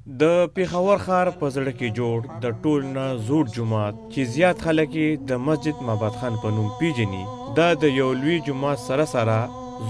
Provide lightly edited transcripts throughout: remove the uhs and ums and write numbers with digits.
د پیښور ښار په زړه کې جوړ د ټول نه زوړ جومات چې زیات خلک یې د مسجد ماباد خان په نوم پیژني دا د یو لوی جومات سره سره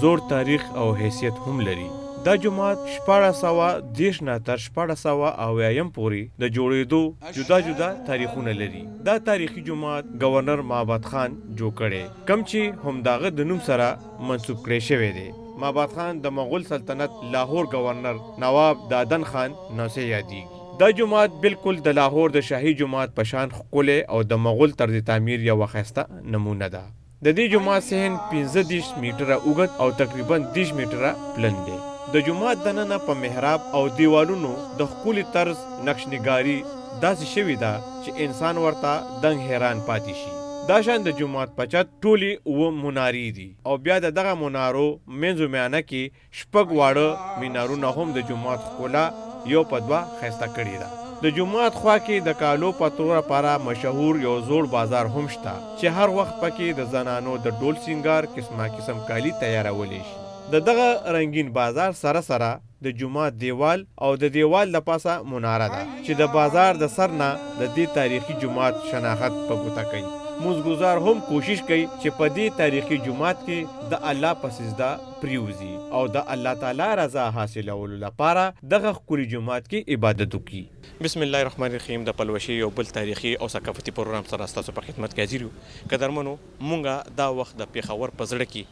زوړ تاریخ او حیثیت هم لري. دا جومات 1430 نه تر 1480 پورې د جوړېدو جدا جدا تاریخونه لري. دا تاریخي جومات گورنر ماباد خان جوړ کړي کم چې همداغه د نوم سره منسوب کړی شوی دی. ماباد خان د مغول سلطنت لاهور گورنر نواب دادن خان نوسه یادیږي. دا جومات بالکل د لاهور د شاهي جومات په شان ښکلی او د مغول طرز تعمیر یوه ښایسته نمونه ده. د دې جومات صحن 15 میټره اوږد او تقریبا 10 میټره پلن دی. د جومات دننه په محراب او دیوالونو د ښکلي طرز نقشنګاري داسې شوې ده چې انسان ورته دنګ حیران پاتې شي. دا شان د جومات پچت ټولې اوه منارې دي او بیا د دغه منارو منځو میانه کې شپږ واړه مینارونه هم د جومات ښکلا یو په دوه ښایسته کړې ده. د جومات خوا کې د کالو په توره لپاره مشهور یو زوړ بازار هم شته چې هر وخت پکې د زنانو د ډول سینګار قسمه قسم کالي تیارولی شي. د دغه رنگین بازار سره سره د جومات دیوال او د دیوال د پاسه مناره ده چې د بازار د سر نه د دې تاریخي جومات شناخت په ګوته کوي. موزګزار هم کوشش کوي چې په دې تاریخي جومات کې د الله په سجده پریوزي او د الله تعالی رضا حاصلولو لپاره دغه ښکلي جومات کې عبادت وکړي. بسم الله الرحمن الرحیم. د پلوشي یو بل تاریخي او ثقافتي پروګرام سره ستاسو په خدمت کې حاضر یو. قدرمنو مونږه دا وخت د پیښور په زړه کې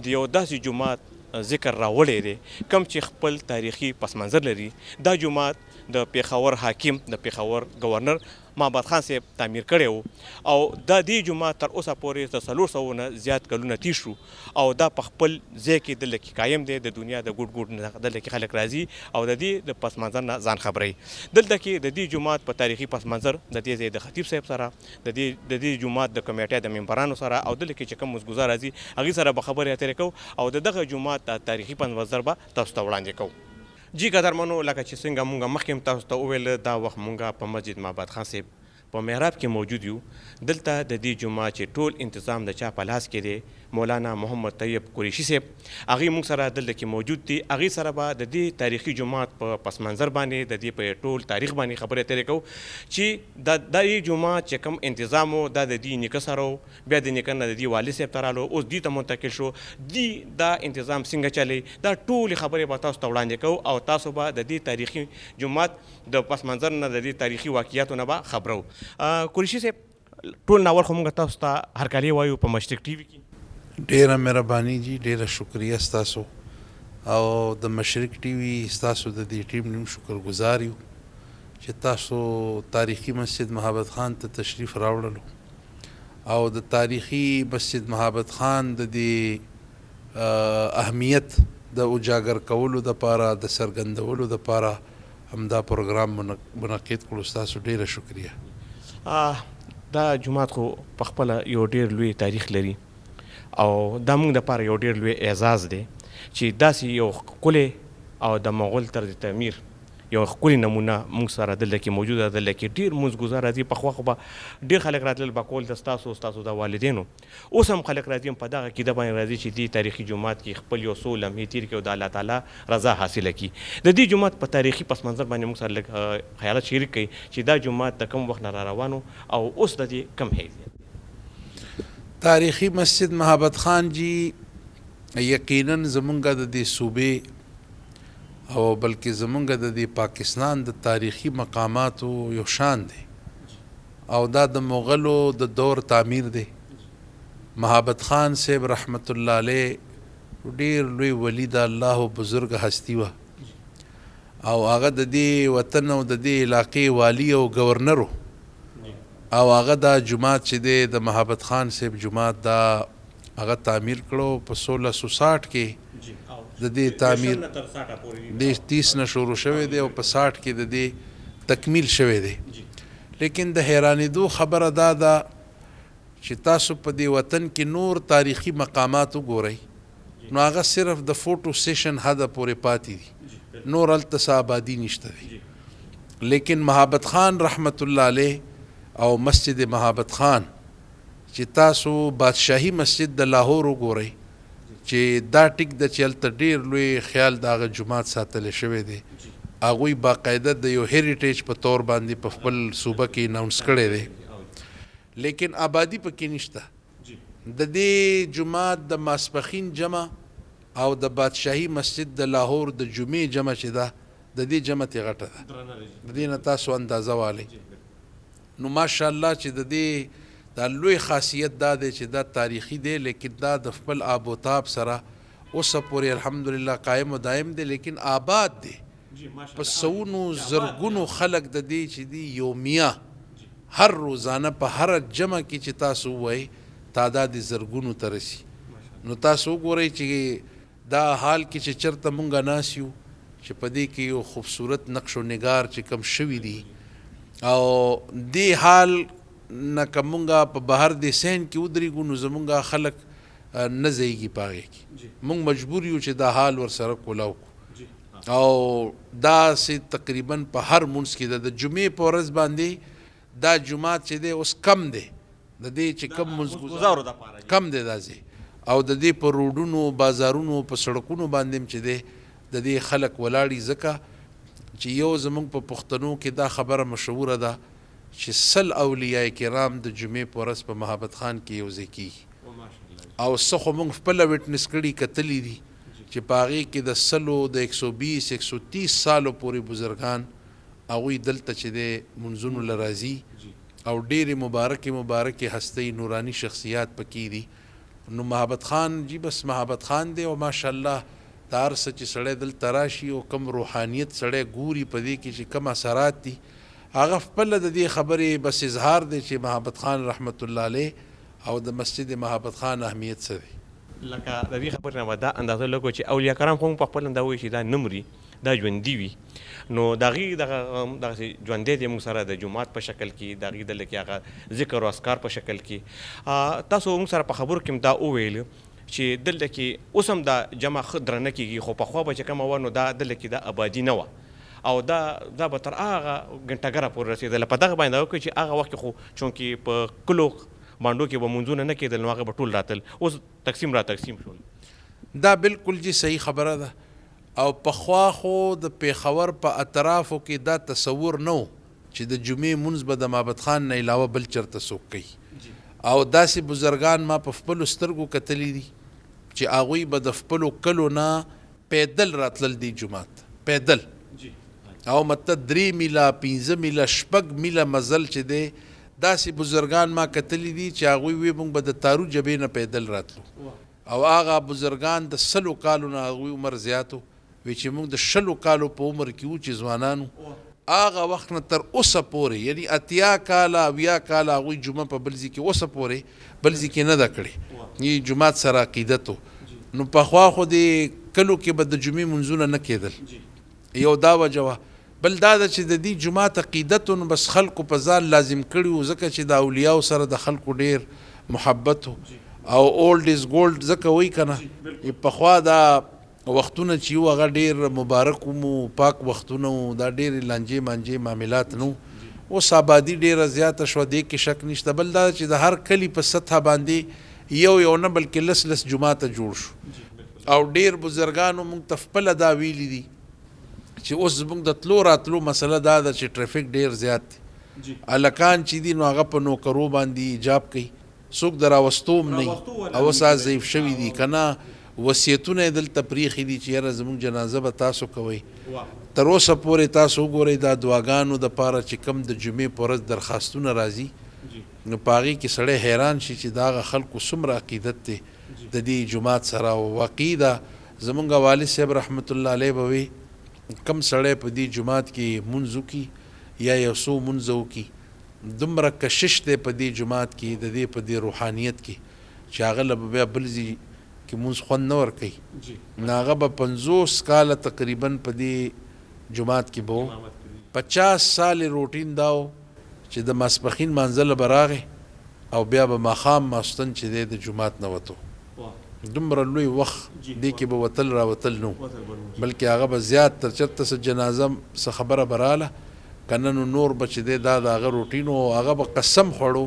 د یو داسې جومات ذکر راوړی دی کوم چې خپل تاریخي پس منظر لري. دا جومات د پیښور حاکم د پیښور گورنر ماباد خان صاحب تعمیر کړی و او دا دې جومات تر اوسه پورې د 400 نه زیات کلونه تیر شو او دا په خپل ځای کې دلته کې قایم دی. د دنیا د ګوټ ګوټ نه دلته کې خلک راځي او د دې د پس منظر نه ځان خبروي. دلته کې د دې جومات په تاریخي پس منظر د دې ځای د خطیب صاحب سره د دې جومات د کمیټې د ممبرانو سره او دلته کې چې کوم مزګزار راځي هغې سره به خبرې اترې کوو او د دغه جومات د تاریخي پس منظر به تاسو ته وړاندې کوو. جی قدرمنو لکه چې څنګه مونږ مخکې هم تاسو ته وویل دا وخت مونږ په مسجد ماباد خان صاحب په محراب کې موجود یو. دلته د دې جومات چې ټول انتظام د چا په لاس کې دی مولانا محمد طیب قریشي صاحب هغې موږ سره دلته کې موجود دي. هغې سره به د دې تاریخي جومات په پس منظر باندې د دې په ټول تاریخ باندې خبرې اترې کوو چې د دې جومات چې کوم انتظام و دا د دې نیکه سره و بیا د نیکه نه د دې والد صاحب ته رالو اوس دې ته منتقل شو. دا انتظام څنګه چلی دا ټولې خبرې به تاسو ته وړاندې کوو او تاسو به د دې تاریخي جومات د پس منظر نه د دې تاریخي واقعیاتو نه به خبرو. قریشي صاحب ټول ناول خو موږ تاسو ته هرکلی وایو په مشرق ټي وي کې. ډیره مهرباني جی ډیره شکریه ستاسو او د مشرق ټي وي ستاسو د دې ټیم نیم شکرګزار یو چې تاسو تاریخي مسجد مهابت خان ته تشریف راوړلو او د تاریخي مسجد مهابت خان د دې اهمیت د اجاګر کولو دپاره د څرګندولو دپاره همدا پروګرام منعقد کړو. ستاسو ډیره شکریه. دا جومات خو په خپله یو ډیر لوی تاریخ لري او دا موږ دپاره یو ډیر لوی اعزاز دی چې داسې یو ښکلی او د مغول طرز تعمیر یو ښکلي نمونه موږ سره دلته کې موجوده ده. دلته کې ډېر مزګزار راځي. پخوا خو به ډېر خلک راتلل به کول د ستاسو د والدینو. اوس هم خلک راځي په دغه عقیده باندې راځي چې دې تاریخي جومات کې خپل یو څو لمحې تېر کړي او د الله تعالی رضا حاصله کړي. د دې جومات په تاریخي پس منظر باندې موږ سره لږ خیالات شریک کړي چې دا جومات د کوم وخت نه را روان او اوس د دې کم حیثیت. تاریخي مسجد مهابت خان جی یقینا زمونږ د دې صوبې او بلکې زمونږ د دې پاکستان د تاریخي مقاماتو یو شان دی او دا د مغلو د دور تعمیر دی. مهابت خان صاحب رحمت الله علیه ډیر لوی ولی د الله بزرګ هستی وه او هغه د دې وطن او د دې علاقې والی او گورنر او هغه دا جومات چې دی د مهابت خان صاحب جومات دا هغه تعمیر کړو په 1660 کې. د دې تعمیر د 30 نه شروع شوی دی او په 60 کې د دې تکمیل شوی دی. لیکن د حیرانېدو خبره دا ده چې تاسو په دې وطن کې نور تاریخي مقامات وګورئ نو هغه صرف د فوټو سیشن حده پورې پاتې دي، نور هلته څه آبادي نشته دی. لیکن مهابت خان رحمت الله علیه او مسجد مهابت خان چې تاسو بادشاهي مسجد د لاهور وګورئ چې دا ټیک د چې هلته ډېر لوی خیال د هغه جومات ساتلی شوی دی هغوی باقاعده د یو هیریټیج په طور باندې په خپل صوبه کې اناونس کړی دی لیکن آبادی پکې نشته د دې جماعت د ماسپخین جمع او د بادشاهي مسجد د لاهور د جمعې جمع چې ده د دې جمع تې غټه ده د دې نه تاسو اندازه والی نو ماشاءالله چې د دې دا لوی خاصیت دا دی چې دا تاریخي دی لیکن دا د خپل آب و تاب سره اوسه پورې الحمدلله قایم و دایم دی لیکن آباد دی په سونو زرګونو خلک د دې چې دی یومیه هر روزانه په هر جمع کې چې تاسو ووایئ تعداد زرګونو ته رسي نو تاسو وګورئ چې دا حال کې چې چرته مونږه ناس یو چې په دې کې یو خوبصورت نقش و نگار چې کم شوي دي او دې حال نه که مونږه په بهر د سین کې ودرېږو نو زمونږه خلک نه ځایږي په هغې کې مونږ مجبور یو چې دا حال ورسره کولاو کړو او داسې تقریبا په هر مونځ کې د جمعې په ورځ باندې دا جومات چې دی اوس کم دی د دې چې کم مونځ کم دی دا ځای او د دې په روډونو بازارونو په سړکونو باندې چې دی د دې خلک ولاړي ځکه چې یو زمونږ په پښتنو کې دا خبره مشهوره ده چې سل اولیاء کرام د جمعې په ورځ په محبت خان کې یو ځای کېږي او څه خو موږ خپله وټنس کړي کتلي دي چې په هغې کې د سلو د 120 130 سالو پورې بزرګان هغوی دلته چې دی منځونو له راځي او ډېرې مبارکې هستۍ نورانی شخصیات پکې دي نو محبت خان جی بس محبت خان دی او ماشاءالله دا هر څه چې سړی دلته راشي او کم روحانیت سړی ګوري په دې کې چې کم اثرات دي هغه خپله د دې خبرې بس اظهار دی چې محبت خان رحمت الله علیه او د مسجد محبت خان اهمیت څه دی لکه د دې خبرې نه به دا اندازه لګو چې اولیاء کرام خو په خپل دا وایي چې دا نه مري دا ژوندي وي نو د هغې دغسې ژوندی دی موږ سره د جومات په شکل کې د هغې دلته کې هغه ذکر او اذکار په شکل کې تاسو موږ سره په خبرو کې هم دا وویل چې دلته کې اوس هم دا جمع ښه درنه کېږي خو پخوا به چې کومه وه نو دا دلته کې دا آبادي نه وه او دا به تر هغه ګنټهګره پورې رسېدله په دغه باندې وکړو چې هغه وخت کې خو چونکې په کلو بانډو کې به مونځونه نه کېدل نو هغه به ټول راتل اوس تقسیم را تقسیم شول دا بالکل جی صحیح خبره ده او پخوا خو د پیښور په اطرافو کې دا تصور نه و چې د جمعې مونځ به د محبت خان نه علاوه بل چرته څوک کوي او داسې بزرګان ما په خپلو سترګو کتلی دي چې هغوی به د خپلو کلو نه پیدل راتلل دی جومات پیدل او مطلب 3 میله 15 میله 6 میله مزل چې دی داسې بزرګان ما کتلی دي چې هغوی وی موږ به د تارو جبې نه پیدل راتلو او هغه بزرګان د 100 کالو نه هغوی عمر زیاتو وی چې موږ د 100 کالو په عمر کې وو چې ځوانانو هغه وخت نه تر اوسه پورې یعنی 80 کاله 90 کاله هغوی جمعه په بل ځای کې اوسه پورې بل ځای کې نه ده کړې یې جومات سره عقیدت و نو پخوا خو دې کلو کې به د جمعې منځونه نه کېدل یو دا وجه وه بل دا ده چې د دې جومات عقیدت نو بس خلکو په ځان لازم کړي وو ځکه چې د اولیاو سره د خلکو ډېر محبت او اولډ از ګولډ ځکه وایي که نه پخوا دا وختونه چې یو هغه ډېر مبارک مو پاک وختونه وو دا ډېرې لانجې مانجې معاملات نو اوس آبادي ډېره زیاته شوه دې کې شک نشته بل دا چې د هر کلي په سطحه باندې یو نه بلکې لس جوماته جوړ شو او ډېر بزرګانو موږ ته خپله دا ویلي دي چې اوس زموږ د تلو راتلو مسله دا ده چې ټرافیک ډېر زیات دی هلکان چې دي نو هغه په نوکرو باندې ایجاب کوي څوک د راوستو هم نه او اوس ضعیف شوي دي که نه وصیتونه یې دلته پریښي دي چې یاره زموږ جنازه به تاسو کوئ تر اوسه پورې تاسو وګورئ دا دعاګانو دپاره چې کم د جمعې په ورځ درخواستونه راځي نو په هغې کې سړی حیران شي چې د هغه خلکو څومره عقیدت دی د دې جومات سره او واقعي ده زموږ والد صاحب رحمت الله علیه به وي کم سړی په دې جومات کې مونځ وکړي یا یو څو مونځ وکړي دومره کشش دی په دې جومات کې د دې په دې روحانیت کې چې هغه له به بیا بل ځای کې مونځ خوند نه ورکوي نو هغه به 50 کاله تقریبا په دې جومات کې به و 50 سال روټین دا و چې د ماسپښین مانځله به راغی او بیا به ماښام ماستن چې دی د جومات نه وتو دومره لوی وخت دې کې به وتل راوتل نو بلکې هغه به زیات تر چېرته څه جنازه څه خبره به راله که نه نو نور به چې دی دا د هغه روټین و هغه به قسم خوړو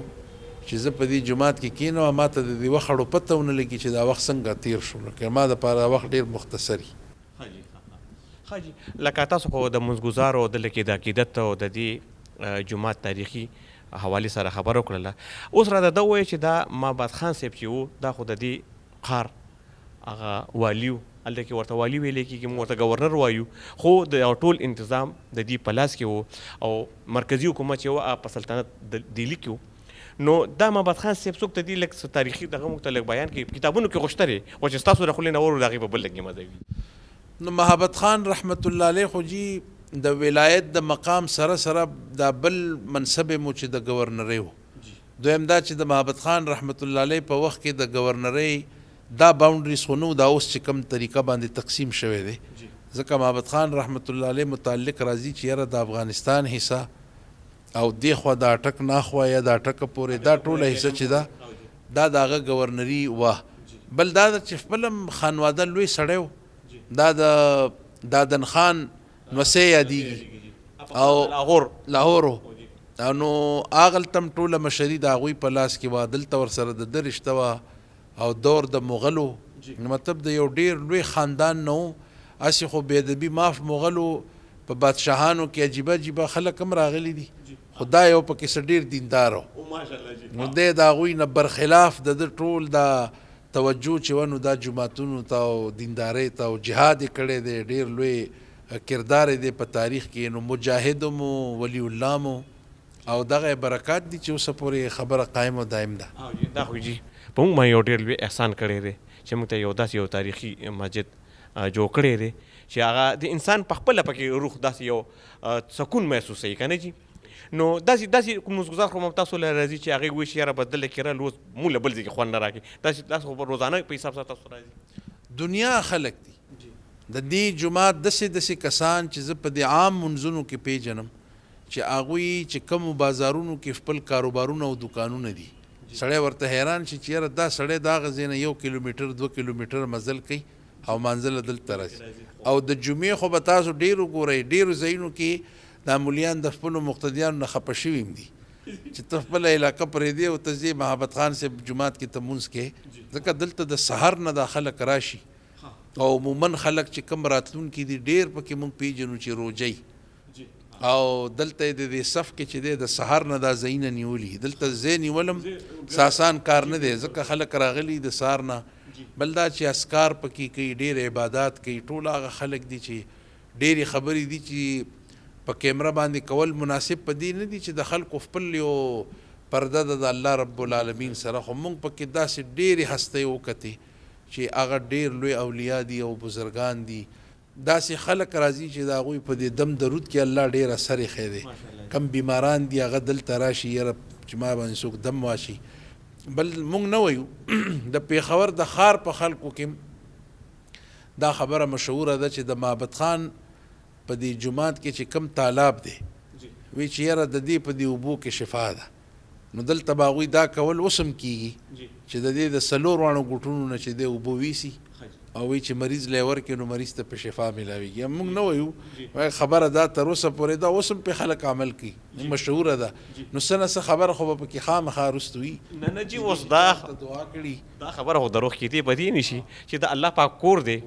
چې زه په دې جومات کې کېنم ما ته د دې وخت پته ونه لګي چې دا وخت څنګه تیر شو نو که ما دپاره دا وخت ډېر مختصري ښه جي لکه تاسو خو د منځګزارو دلته کې د عقیدت او د دې جومات تاریخي حوالې سره خبره وکړله. اوس راته دا ووایه چې دا مابد خان صاحب چې و دا خو د دې قار هغه والي و، هلته کې ورته والي ویلی کېږي، موږ ورته ګورنر وایو، خو د ټول انتظام د دې په لاس کې و او مرکزي حکومت چې و هغه په سلطنت دهلي کې و. نو دا مابد خان صاحب څوک ته دې لږ څه تاریخي دغه موږ ته لږ بیان کړي. کتابونو کې خو شته دی خو چې ستاسو د خولې نه واورو د هغې په بل لږ مزه وي. نو مهابت خان رحمت الله علیه خو جی د ولایت د مقام سره سره دا بل منصب مو چې د ګورنرۍ و. دویم دا چې د مهابت خان رحمت الله علیه په وخت کې د ګورنرۍ دا باونډریز خو نو دا اوس چې کوم طریقه باندې تقسیم شوی دی، ځکه مهابت خان رحمت الله علیه متعلق راځي چې یاره د افغانستان حصہ او دی خوا د اټک ناخوا یا د اټکه پورې دا ټوله حصه چې دا د هغه ګورنري وه. بل دا ده چې خپل خانواده لوی سړی و، دا د دادن خان نوسی یادیږي او لاهور و، نو هغلته هم ټوله مشري د هغوی په لاس کې وه. دلته ورسره د ده رشته وه او دور د مغلو، مطلب د یو ډیر لوی خاندان نه و. هسې خو بېادبي معاف مغلو په بادشاهانو کې عجیبه عجیبه خلک هم راغلي دي، خو دا یو پکې څه ډېر دیندار و. نو دی د هغوی نه برخلاف د ده ټول دا توجه چې و نو دا جوماتونو ته او دیندارۍ ته او جهاد یې کړی دی، ډېر لوی کردار دی په تاریخ کې. نو مجاهد مو ولی الله مو او دغه برکات دي چې اوسه پورې خبره قایم او دایم ده. دا خو جي په موږ باندې یو ډېر لوی احسان کړی دی چې موږ ته یو داسې یو تاریخي مسجد جوړ کړی دی چې هغه د انسان په خپله پکې روح داسې یو سکون محسوسوي که نه جي. نو داسې کوم منځګزار خو تاسو له راځي چې هغې وایي چې یاره بدله کې رال اوس موږ له بل ځای کې خوند نه راکړي، داسې خو روزانه په حساب سره تاسو راځي. دنیا خلک دي د دې جومات داسې کسان چې زه په دې عام منځونو کې پیژنم چې هغوی چې کومو بازارونو کې خپل کاروبارونه او دوکانونه دي، سړی ورته حیران شي چې یاره دا سړی د هغه ځای نه 1 کیلومیټر 2 کیلومیټر مزل کوي او منزله دلته راځي. او د جمعې خو به تاسو ډېر وګورئ، ډېرو ځایونو کې دا مولیان د خپلو مقتدیانو نه خفه شوي هم دي چې ته خپله علاقه پرېږدې او ته ځې مهابت خان صاحب جومات کې ته مونځ کې، ځکه دلته د سحر نه دا خلک راشي او عموما خلک چې کوم راتلونکي دي ډېر پکې مونږ پیژنو چې روجئ او دلته د دې صف کې چې دی د سحر نه دا ځایونه نیولي، دلته ځای نیولم آسان کار نه دی ځکه خلک راغلي د سهار نه. بل دا چې اسکار پکې کوي، ډېر عبادات کوي، ټول هغه خلک دي چې ډېرې خبرې دي چې په کیمره باندې کول مناسب په دې نه دي چې د خلکو خپل یو پرده ده د الله رب العالمین سره. خو موږ پکې داسې ډېرې هستۍ وکتې چې هغه ډېر لوی اولیاء دي او بزرګان دي، داسې خلک راځي چې د هغوی په دې دم درود کې الله ډېر اثر ایښی دی. کم بیماران دي هغه دلته راشي یاره چې ما باندې څوک دم واشي. بل موږ نه وایو د پېښور د ښار په خلکو کې دا خبره مشهوره ده چې د مهابت خان په دې جومات کې چې کم تالاب دی وی چې یاره د دې په دې اوبو کې شفا ده. نو دلته به هغوی دا کول اوس هم کېږي چې د دې د 4 واړو ګوټونو نه چې دی اوبه ویسي او وی چې مریض لی ورکړي نو مریض ته په شفا میلاویږي. موږ نه وایو خبره دا تر اوسه پورې دا اوس هم پې خلک عمل کوي، مشهوره ده. نو څه نه څه خبره خو به پکې خامخا وروسته وي. نه جي اوس دا دعا کړي دا خبره خو دروغ کېدی به دې نه شي چې د الله پاک کور دی.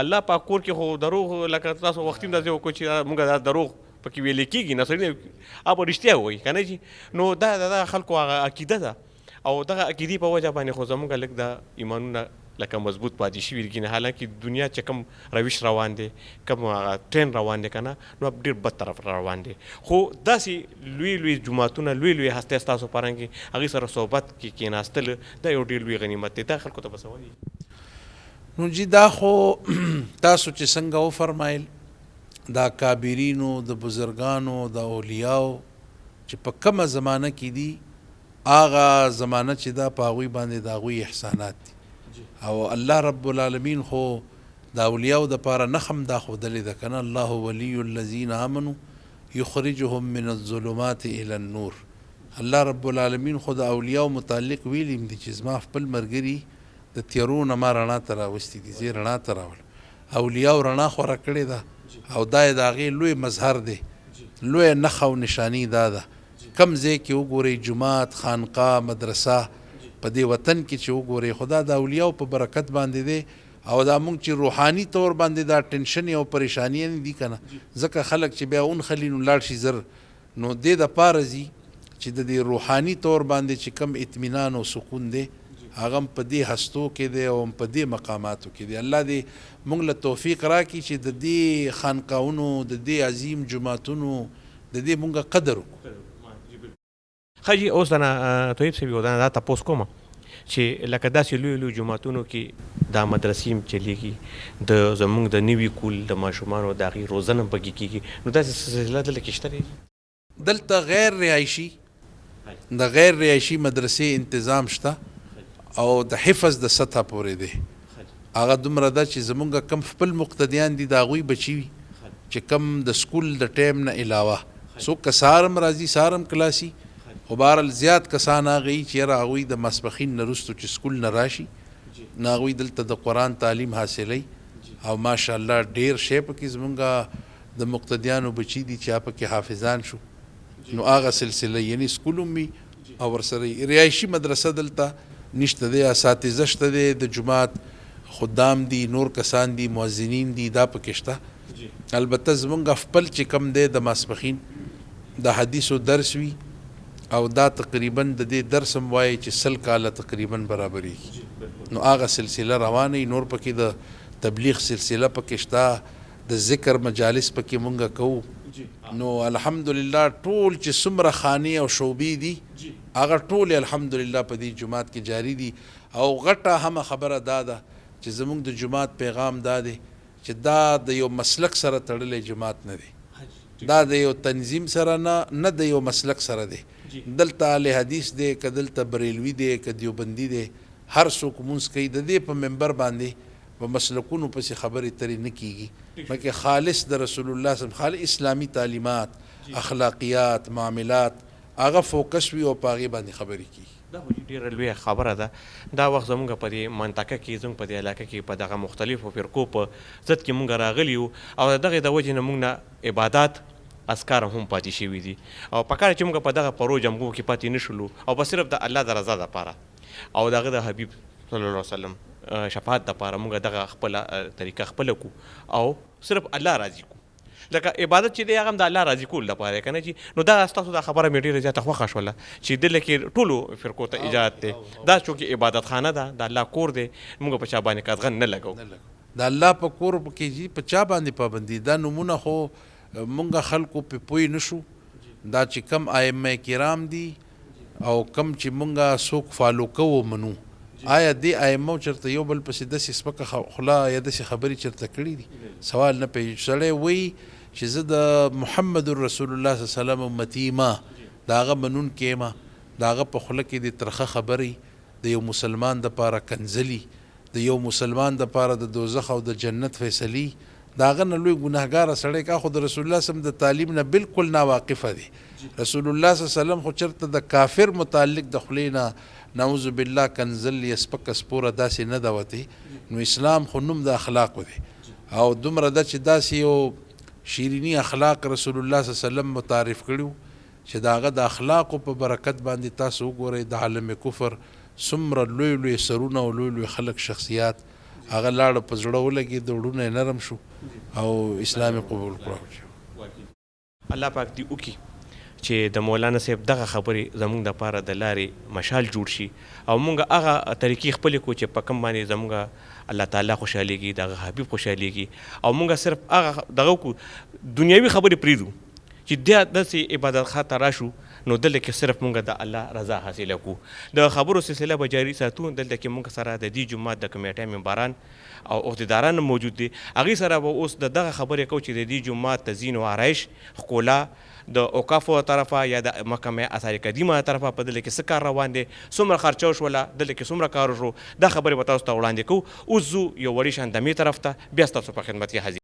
الله پاک کور کې خو دروغ لکه تاسو وختي هم داسې وکړو چې موږ دا دروغ پکې ویلې کېږي نه سړي هغه به رښتیا وایي که نه جي. نو دا خلکو هغه عقیده ده او دغه عقیدې په وجه باندې خو زموږ لږ د ایمانونه لکه مضبوط پاتې شوي دي. حالانکه دنیا چې کوم روش روان دی، کوم هغه ټرین روان دی که نه، نو ډېر بد طرف روان دی. خو داسې لوی لوی جوماتونه لوی لوی هستۍ ستاسو په رنګ کې هغوی سره صحبت کې کېناستل دا یو ډېر لوی غنیمت دی. دا خلکو ته به څه وایي؟ نو جی دا خو تاسو چې څنګه وفرمایل دا کابرینو د بزرګانو د اولیاو چې په کومه زمانه کې دي هغه زمانه چې دا په هغوی باندې د هغوی احسانات دي. او الله رب العالمین خو د اولیاو دپاره نښم دا ښودلې ده که نه، الله ولی الذین آمنوا یخرجهم من الظلمات الى النور. الله رب العالمین خو د اولیاو متعلق ویلیم دي چې زما خپل ملګري د تیارو نه ما رڼا ته راوستي دي، زه رڼا ته راول. اولیاو رڼا خوره کړې ده او دا یې د هغې لوی مظهر دی، لوی نښه او نشاني دا ده. کم ځای کې وګورئ جومات، خانقاه، مدرسه په دې وطن کې چې وګورئ خدا د اولیاو په برکت باندې دی او دا مونږ چې روحاني طور باندې دا ټینشن او پریشانی نه دي کنه ځکه خلک چې بیا اون خلی نو لاړ شي زر نو دې د پاره زی چې د دې روحاني طور باندې چې کم اطمینان او سکون دی هغه په دې هستو کې دی او په دې مقاماتو کې دی. الله دې مونږ له توفیق راکړي چې د دې خانقاهونو د دې عظیم جماعتونو د دې مونږ قدر وکړو. خجی اوس نه طیب صاحب یو دا تاسو کوم چې لکه داسې لوی لوی جماعتونو کې دا مدرسې چلیږي د زمونږ د نوي کول د ماشومانو د هغې روزنه پکې کېږي نو داسې سلسله دلته کې شته دی؟ دلته غیر رهایشي د غیر رهایشي مدرسې انتظام شته او د حفظ د سطح پورې دی. هغه دومره ده چې زمونږ کم خپل مقتدیان دي د هغوی بچي وي چې کم د سکول د ټایم نه علاوه څوک که سهارم راځي سهارم کلاسي خو بهرحال زیات کسان هغه یي چې یاره هغوی د ماسپښین نه وروستو چې سکول نه راشي نو هغوی دلته د قرآن تعلیم حاصلوي او ماشاءالله ډېر شی پکې زمونږ د مقتدیانو بچي دي چې هغه پکې حافظان شو نو هغه سلسله یعنی سکول هم وي او ورسره رهایشي مدرسه دلته نشته دی. اساتذه شته دی د جماعت خدام دي نور کسان دي مؤذنین دي دا پکې شته. البته زمونږ خپل چې کم دی د ماسپښین د حدیثو درس وي او دا تقریبا د دې درس هم وایي چې 100 کاله تقریبا برابرېږي نو هغه سلسله روانه نور پکې د تبلیغ سلسله پکې شته د ذکر مجالس پکې مونږ کوو نو الحمدلله ټول چې څومره خانې او شعبې دي هغه ټول الحمدلله په دې جماعت کې جاری دي. او غټه هم خبره دا ده چې زمونږ د جماعت پیغام دا دی چې دا د یو مسلک سره تړلی جماعت نه دی دا د یو تنظیم سره نه د یو مسلک سره دی. دلته اهل حدیث دی که دلته بریلوي دی که دیوبندي دی هر څوک مونځ کوي د دې په منبر باندې په مسلکونو پسې خبرې ترې نه کیږي بلکې خالص د رسول الله صلی الله علیه وسلم خالص اسلامي تعلیمات اخلاقیات معاملات هغه فوکس وي او په هغې باندې خبرې کیږي. دا خو ډېره لویه خبره ده. دا وخت زمونږ په دې منطقه کې زموږ په دې علاقه کې په دغه مختلفو فرقو په ضد کې مونږ راغلي یو او د دغې د وجې نه مونږ نه عبادات اسکار هم پاتې شوي دي او پکار چې مونږ په دغه پرو جمګو کې پاتې نه شولو او په صرف د الله د رضا دپاره او د هغه د حبیب صلی الله علیه وسلم شفاعت دپاره مونږ دغه خپله طریقه خپله کو او صرف الله راضي کو. لکه عبادت چې دی هغه هم د الله راضي کول لپاره که نه چې نو دا ستاسو دا خبره مې ډېره زیاته خوښه شوله چې دلته کې ټولو فرقو ته اجازت دی دا چونکې عبادت خانه ده د الله کور دی مونږ په چا باندې قدغن نه لګو د الله په کور کې جي په چا باندې پابندي دا نمونه خو مونږ خلکو په پوی نشو دا چې کم ائمه کرام دي او کم چې مونږ څوک فالو کوو منو آیا دې ائمه چرته یو بل پسې داسې سپکه خوله یا داسې خبرې چرته کړي دي سوال نه پوهېږي. سړی وایي چې زه د محمد رسول الله صلی الله علیه وسلم امتی ما د هغه منونکی یم د هغه په خوله کې د ترخه خبرې د یو مسلمان دپاره کنځلي د یو مسلمان دپاره د دوزخ او د جنت فیصلې د هغه نه لوی ګناهګاره سړی کا خو د رسول الله صلی الله علیه وسلم د تعلیم نه بالکل ناواقفه دی. رسول الله صلی الله علیه وسلم خو چرته د کافر متعلق د خولې نه نعوذ بالله کنزل یا سپکه سپوره داسې نه ده وتې نو اسلام خو نوم د اخلاقو دی او دومره ده چې داسې یو شیرینی اخلاق رسول الله صلی الله علیه وسلم متعارف کړي چې د هغه د اخلاقو په برکت باندې تاسو وګورئ د عالم کفر څومره لوی لوی سرونه او لوی لوی خلک شخصیات هغه لاړه په زړه ولګي د وړونه نرم شو او اسلام قبول کړو. الله پاک دې وکړي چې د مولانا صاحب دغه خبرې زمونږ دپاره د لارې مشال جوړ شي او مونږ هغه طریقې خپلې کړو چې په کوم باندې زمونږ الله تعالی خوشحالیږي د هغه حبیب خوشحالیږي او مونږ صرف هغه دغه کړو دنیوي خبرې پرېږدو چې داسې عبادت خواته راشو نو دلته کې صرف مونږ د الله رضا حاصله کو. د خبرو سلسله به جاري ساتو دلته کې مونږ سره د دې جماعت د کمیټې ممبران او عهدیداران موجود دي هغې سره به اوس د دغه خبرې کوو چې د دې جماعت تزیین و آرایش ښکلا د اوقافو طرفه یا د محکمه اثار قدیمه طرفه په دلته کې څه کار روان دی څومره خرچه وشوله دلته کې څومره کار وشو دا خبرې به تاسو ته وړاندې کوو. اوس ځو یو وړې شان دمې طرف ته بیا ستاسو په خدمت کې حاضر.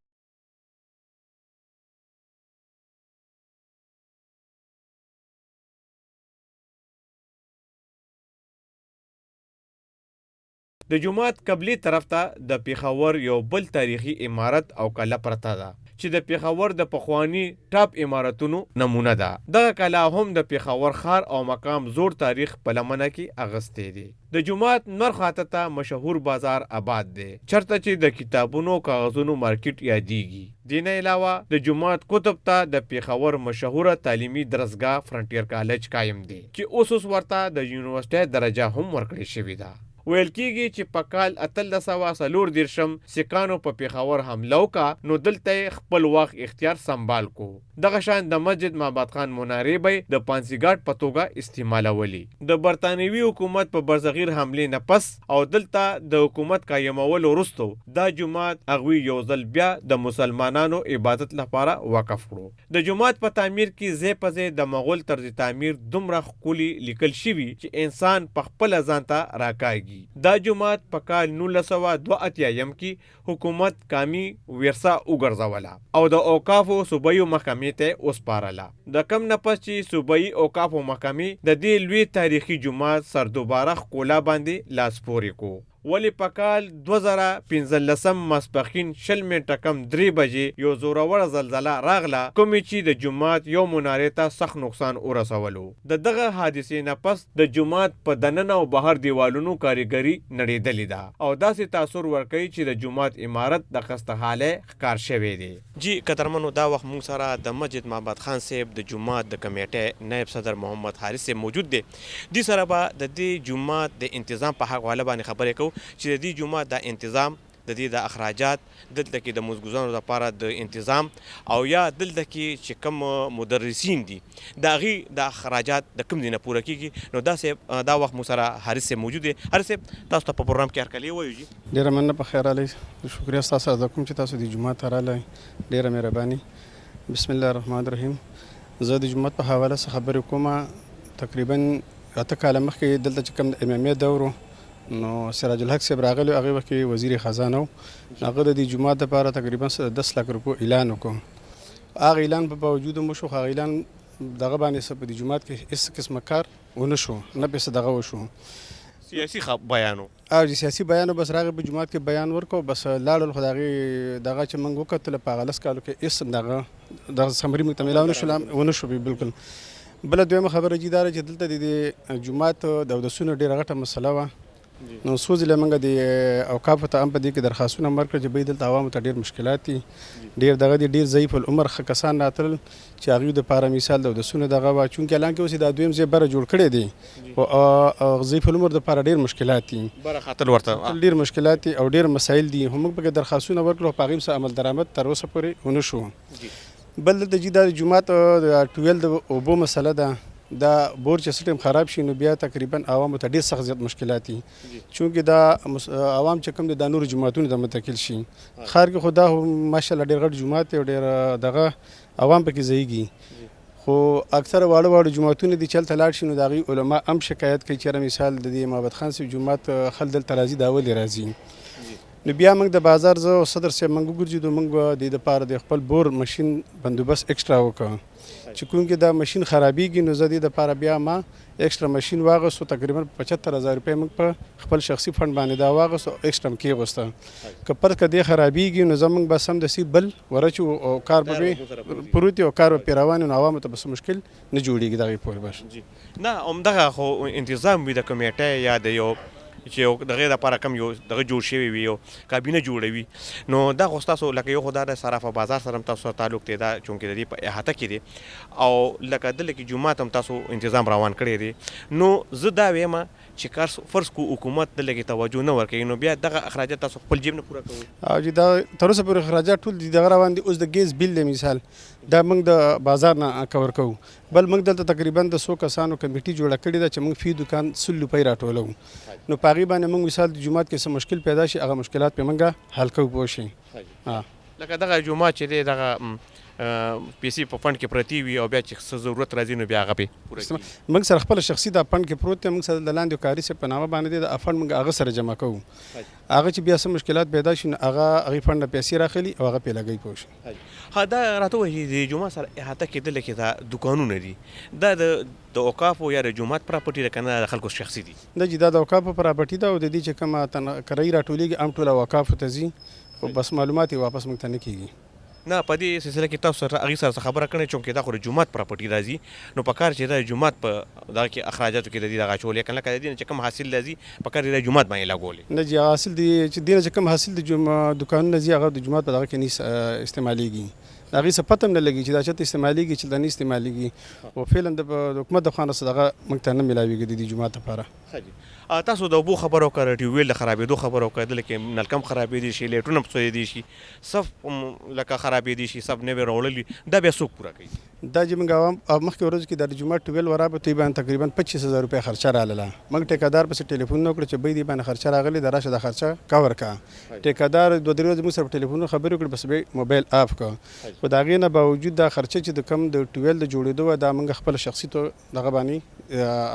د جومات قبلي طرف ته د پیښور یو بل تاریخي عمارت او کلا پرته ده چې د پیښور د پخوانی ټاپ عمارتونو نمونه ده. دغه کلا هم د پیښور ښار او مقام زوړ تاریخ په لمنه کې اغستې دي. د جومات نور خواته ته مشهور بازار آباد دی چرته چې د کتابونو کاغذونو مارکیټ یادېږي. دینه علاوه د جومات قطب ته د پیښور مشهوره تعلیمي درسګاه فرنټیر کالج قایم دی چې اوس ورته د یونیورسيټي درجه هم ورکړې شوې ده. ویل کېږي چې په کال 1840 سکانو په پیښور حمله وکړه نو دلته خپل وخت اختیار سنبال کو. دغه شان د مسجد محمد خان منارې به د پانسیګاټ په توګه استعمالولي. د برطانوي حکومت په برصغیر حملې نه پس او دلته د حکومت قایمولو وروسته دا جومات هغوی یو ځل بیا د مسلمانانو عبادت لپاره وقف کړو. د جومات په تعمیر کې ځای په ځای د مغول طرز تعمیر دومره ښکلي لیکل شوي چې انسان په خپله ځان ته راکاږي. دا جومات په کال 1982 کې حکومت قامي ورثه وګرځوله او د اوقافو صوبایي محکمې ته وسپارله. د کم نه پس چې صوبایي اوقافو محکمې د دې لوی تاریخي جومات سر دوباره ښکلا باندې لاس پورې کو. ولی په کال 2015 ماسپښین 2 کم 3 بجې یو زوروره زلزله راغله کومې چې د جومات یو منارې ته سخت نقصان ورسولو. د دغه حادثې نه پس د جومات په دننه او بهر دیوالونو کاریګري نړېدلې ده او داسې تاثر ورکوي چې د جومات عمارت د خسته حاله ښکار شوی دی. جی قدرمنو دا وخت موږ سره د مسجد محمد خان صاحب د جومات د کمیټې نائب صدر محمد حارث صاحب موجود دی. دې سره به د دې جومات د انتظام په حواله باندې خبرې کوو چې د دې جومات د انتظام د دې د اخراجات دلته کې د مزګزانو لپاره د انتظام او یا دلته کې چې کوم مدرسین دي د هغې د اخراجات د کوم ځای نه پوره کېږي. نو دا صاحب دا وخت موږ سره حارث صاحب موجود دی. حارث صاحب تاسو ته په پروګرام کې هرکلی وایو. جي ډېره مننه په خیر راغلی. شکریه ستاسو ادا کوم چې تاسو د جومات ته راغلی. ډېره مهرباني. بسم الله الرحمن الرحیم. زه د جومات په حواله څه خبرې کومه. تقریبا 8 کاله مخکې دلته چې کوم د امامیت دور نو سراج الحق صاحب راغلی هغه وخت کې وزیر خزانه و. هغه د دې جومات لپاره تقریبا 10 لک روپو اعلان وکړ. هغه اعلان په باوجود مو شو هغه اعلان دغه باندې په دې جومات کې هیڅ قسمه کار ونه شو نه به څه دغه وشو. سیاسي بیانو او سیاسي بیانو بس راغی په جومات کې بیان ورکو بس لاړل خو دغه چې موږ وکتل په هغه 10 کالو کې هیڅ دغه سمري مکتمل ونه شو بالکل. بل دویمه خبره جدي ده چې دلته د جومات د اودسونو ډېره غټه مسله وه. نو څو ځله موږ د اوقافو ته هم په دې کې درخواستونه ورکړل چې باید دلته عوامو ته ډېر مشکلات دي ډېر دغه دي ډېر ضعیف العمر ښه کسان راتلل چې هغوی دپاره مثال د اودسونو دغه وه چونکې الان کې اوس دا دویم ځای بره جوړ کړی دی او ضعیف العمر دپاره ډېر مشکلات دي بره خاطر ورته ډېر مشکلات دي او ډېر مسایل دي هم موږ پکې درخواستونه ورکړو په هغې څه عمل درآمد تر اوسه پورې ونه شو. بل دلته جي دا جومات د ټویل د اوبو مسله ده. دا بور چې سټیم خراب شي نو بیا تقریبا عوامو ته ډېر سخت زیات مشکلات دي چونکې دا عوام چې کوم د نورو جوماتونو ته منتقل شي. ښار کې خو دا ماشاءالله ډېر غټ جومات دی او ډېر دغه عوام پکې ځایږي خو اکثره واړه واړه جوماتونه دي چې هلته لاړ شي نو د هغوی علما هم شکایت کوي چې مثال د دې محمد خان صاحب جومات خلک دلته راځي دا ولې راځي. نو بیا موږ د بازار زه او صدر صاحب موږ وګرځېدو موږ د دپاره د خپل بور مشین بندوبست ایکسټرا وکړو چې کوم کې دا ماشین خرابېږي نو زه دې دپاره بیا ما ایکسټرا ماشین واغستو تقریبا 75,000 روپۍ موږ په خپل شخصي فنډ باندې دا واغستو ایکسټرا م کېغوسته که پرته که دې خرابېږي نو زموږ بس همداسې بل ورچو او کار به وي پروت او کار به پرې روان نو عوامو ته بس مشکل نه جوړېږي دغې پورې بس. نه همدغه خو انتظام وي د کمیټۍ یا د یو چې دغه لپاره کم یو دغه جوړ شوی وي یو کابینه جوړوي نو دا خو ستاسو لکه یو خو دا د صرافه بازار سره هم تاسو تعلق دی دا چونکې د دې په احاطه کې دی او لکه دلته کې جومات هم تاسو انتظام روان کړی دی نو زه دا وایم چې کار فرض کو حکومت دلته کې توجه نه ورکوي نو بیا دغه اخراجات تاسو خپل جیب نه پوره کوئ. او چې دا تر اوسه پورې اخراجات ټول دغه روان دي. اوس د ګیس بیل دی مثال دا موږ د بازار نه کور کوو بل موږ دلته تقریبا د 100 کسانو کمیټي جوړه کړې ده چې موږ فی دکان 100 روپۍ راټولو نو په هغې باندې موږ مثال د جومات کې څه مشکل پیدا شي هغه مشکلات پې موږ حل کوو پوه شئ. لکه دغه جومات چې دی دغه پیسې په فنډ کې پرتی وي او بیا چې څه ضرورت راځي نو بیا هغه پې پوره کېږي. موږ سره خپل شخصي دا فنډ کې پروت دی، موږ سره د لاندې کاري صاحب په نامه باندې دی، د فنډ موږ هغه سره جمع کوو. هغه چې بیا څه مشکلات پیدا شي نو هغې فنډ نه پیسې راخلي او هغه پې لګوي. پوه شو. ها دا راته وایي چې د جومات سره احاطه کېدل کې دا دوکانونه دي، دا د اوقافو یا د جومات پراپرټي ده که نه د خلکو شخصي دي؟ دا د اوقافو پراپرټي ده او د دې چې کومه کرایي راټولېږي هم ټوله اوقافو ته ځي، خو بس معلومات یې واپس موږ ته نه کېږي. نه په دې سلسله کې تاسو سره هغې سره خبره کړې چونکې دا خو د جومات پراپرټي راځي، نو په کار چې دا د جومات په دغه کې اخراجاتو کې د دې دغه اچولې که نه، لکه د دې نه چې کوم حاصل راځي په کار یې د جومات باندې لګولې. نه جي حاصل دی چې دې نه چې کوم حاصل د دوکانونه ځي هغه د جومات په دغه کې نه استعمالېږي، د هغې څه پته هم نه لګي چې دا چېرته استعمالېږي چې دا نه استعمالېږي، او فعلا د حکومت د خوا نه څه دغه موږ ته نه میلاوېږي د دې جومات لپاره. تاسو د اوبو خبره وکړه، ټیوبویل د خرابېدو خبره وکړه، دلته کې نلکه هم خرابېدی شي، لایټونه هم سوځېدی شي، صف لکه خرابېدی شي، صف نوی راوړلي، دا بیا څوک پوره کوي؟ دا چې موږ مخکې ورځو کې د جومات ټیوبویل ورابطوی باندې تقریبا 25,000 روپۍ خرچه راغله. موږ ټیکادار پسې ټلیفون وکړو چې بی دې باندې خرچه راغلې ده، راشه د خرچه کور کړه. ټیکادار 2-3 ورځې موږ سره په ټلیفون خبرې وکړې، بس بیا موبایل آف کړه. خو د هغې نه باوجود دا خرچه چې د کوم د ټیوبویل د جوړېدو وه دا موږ خپله شخصي دغه باندې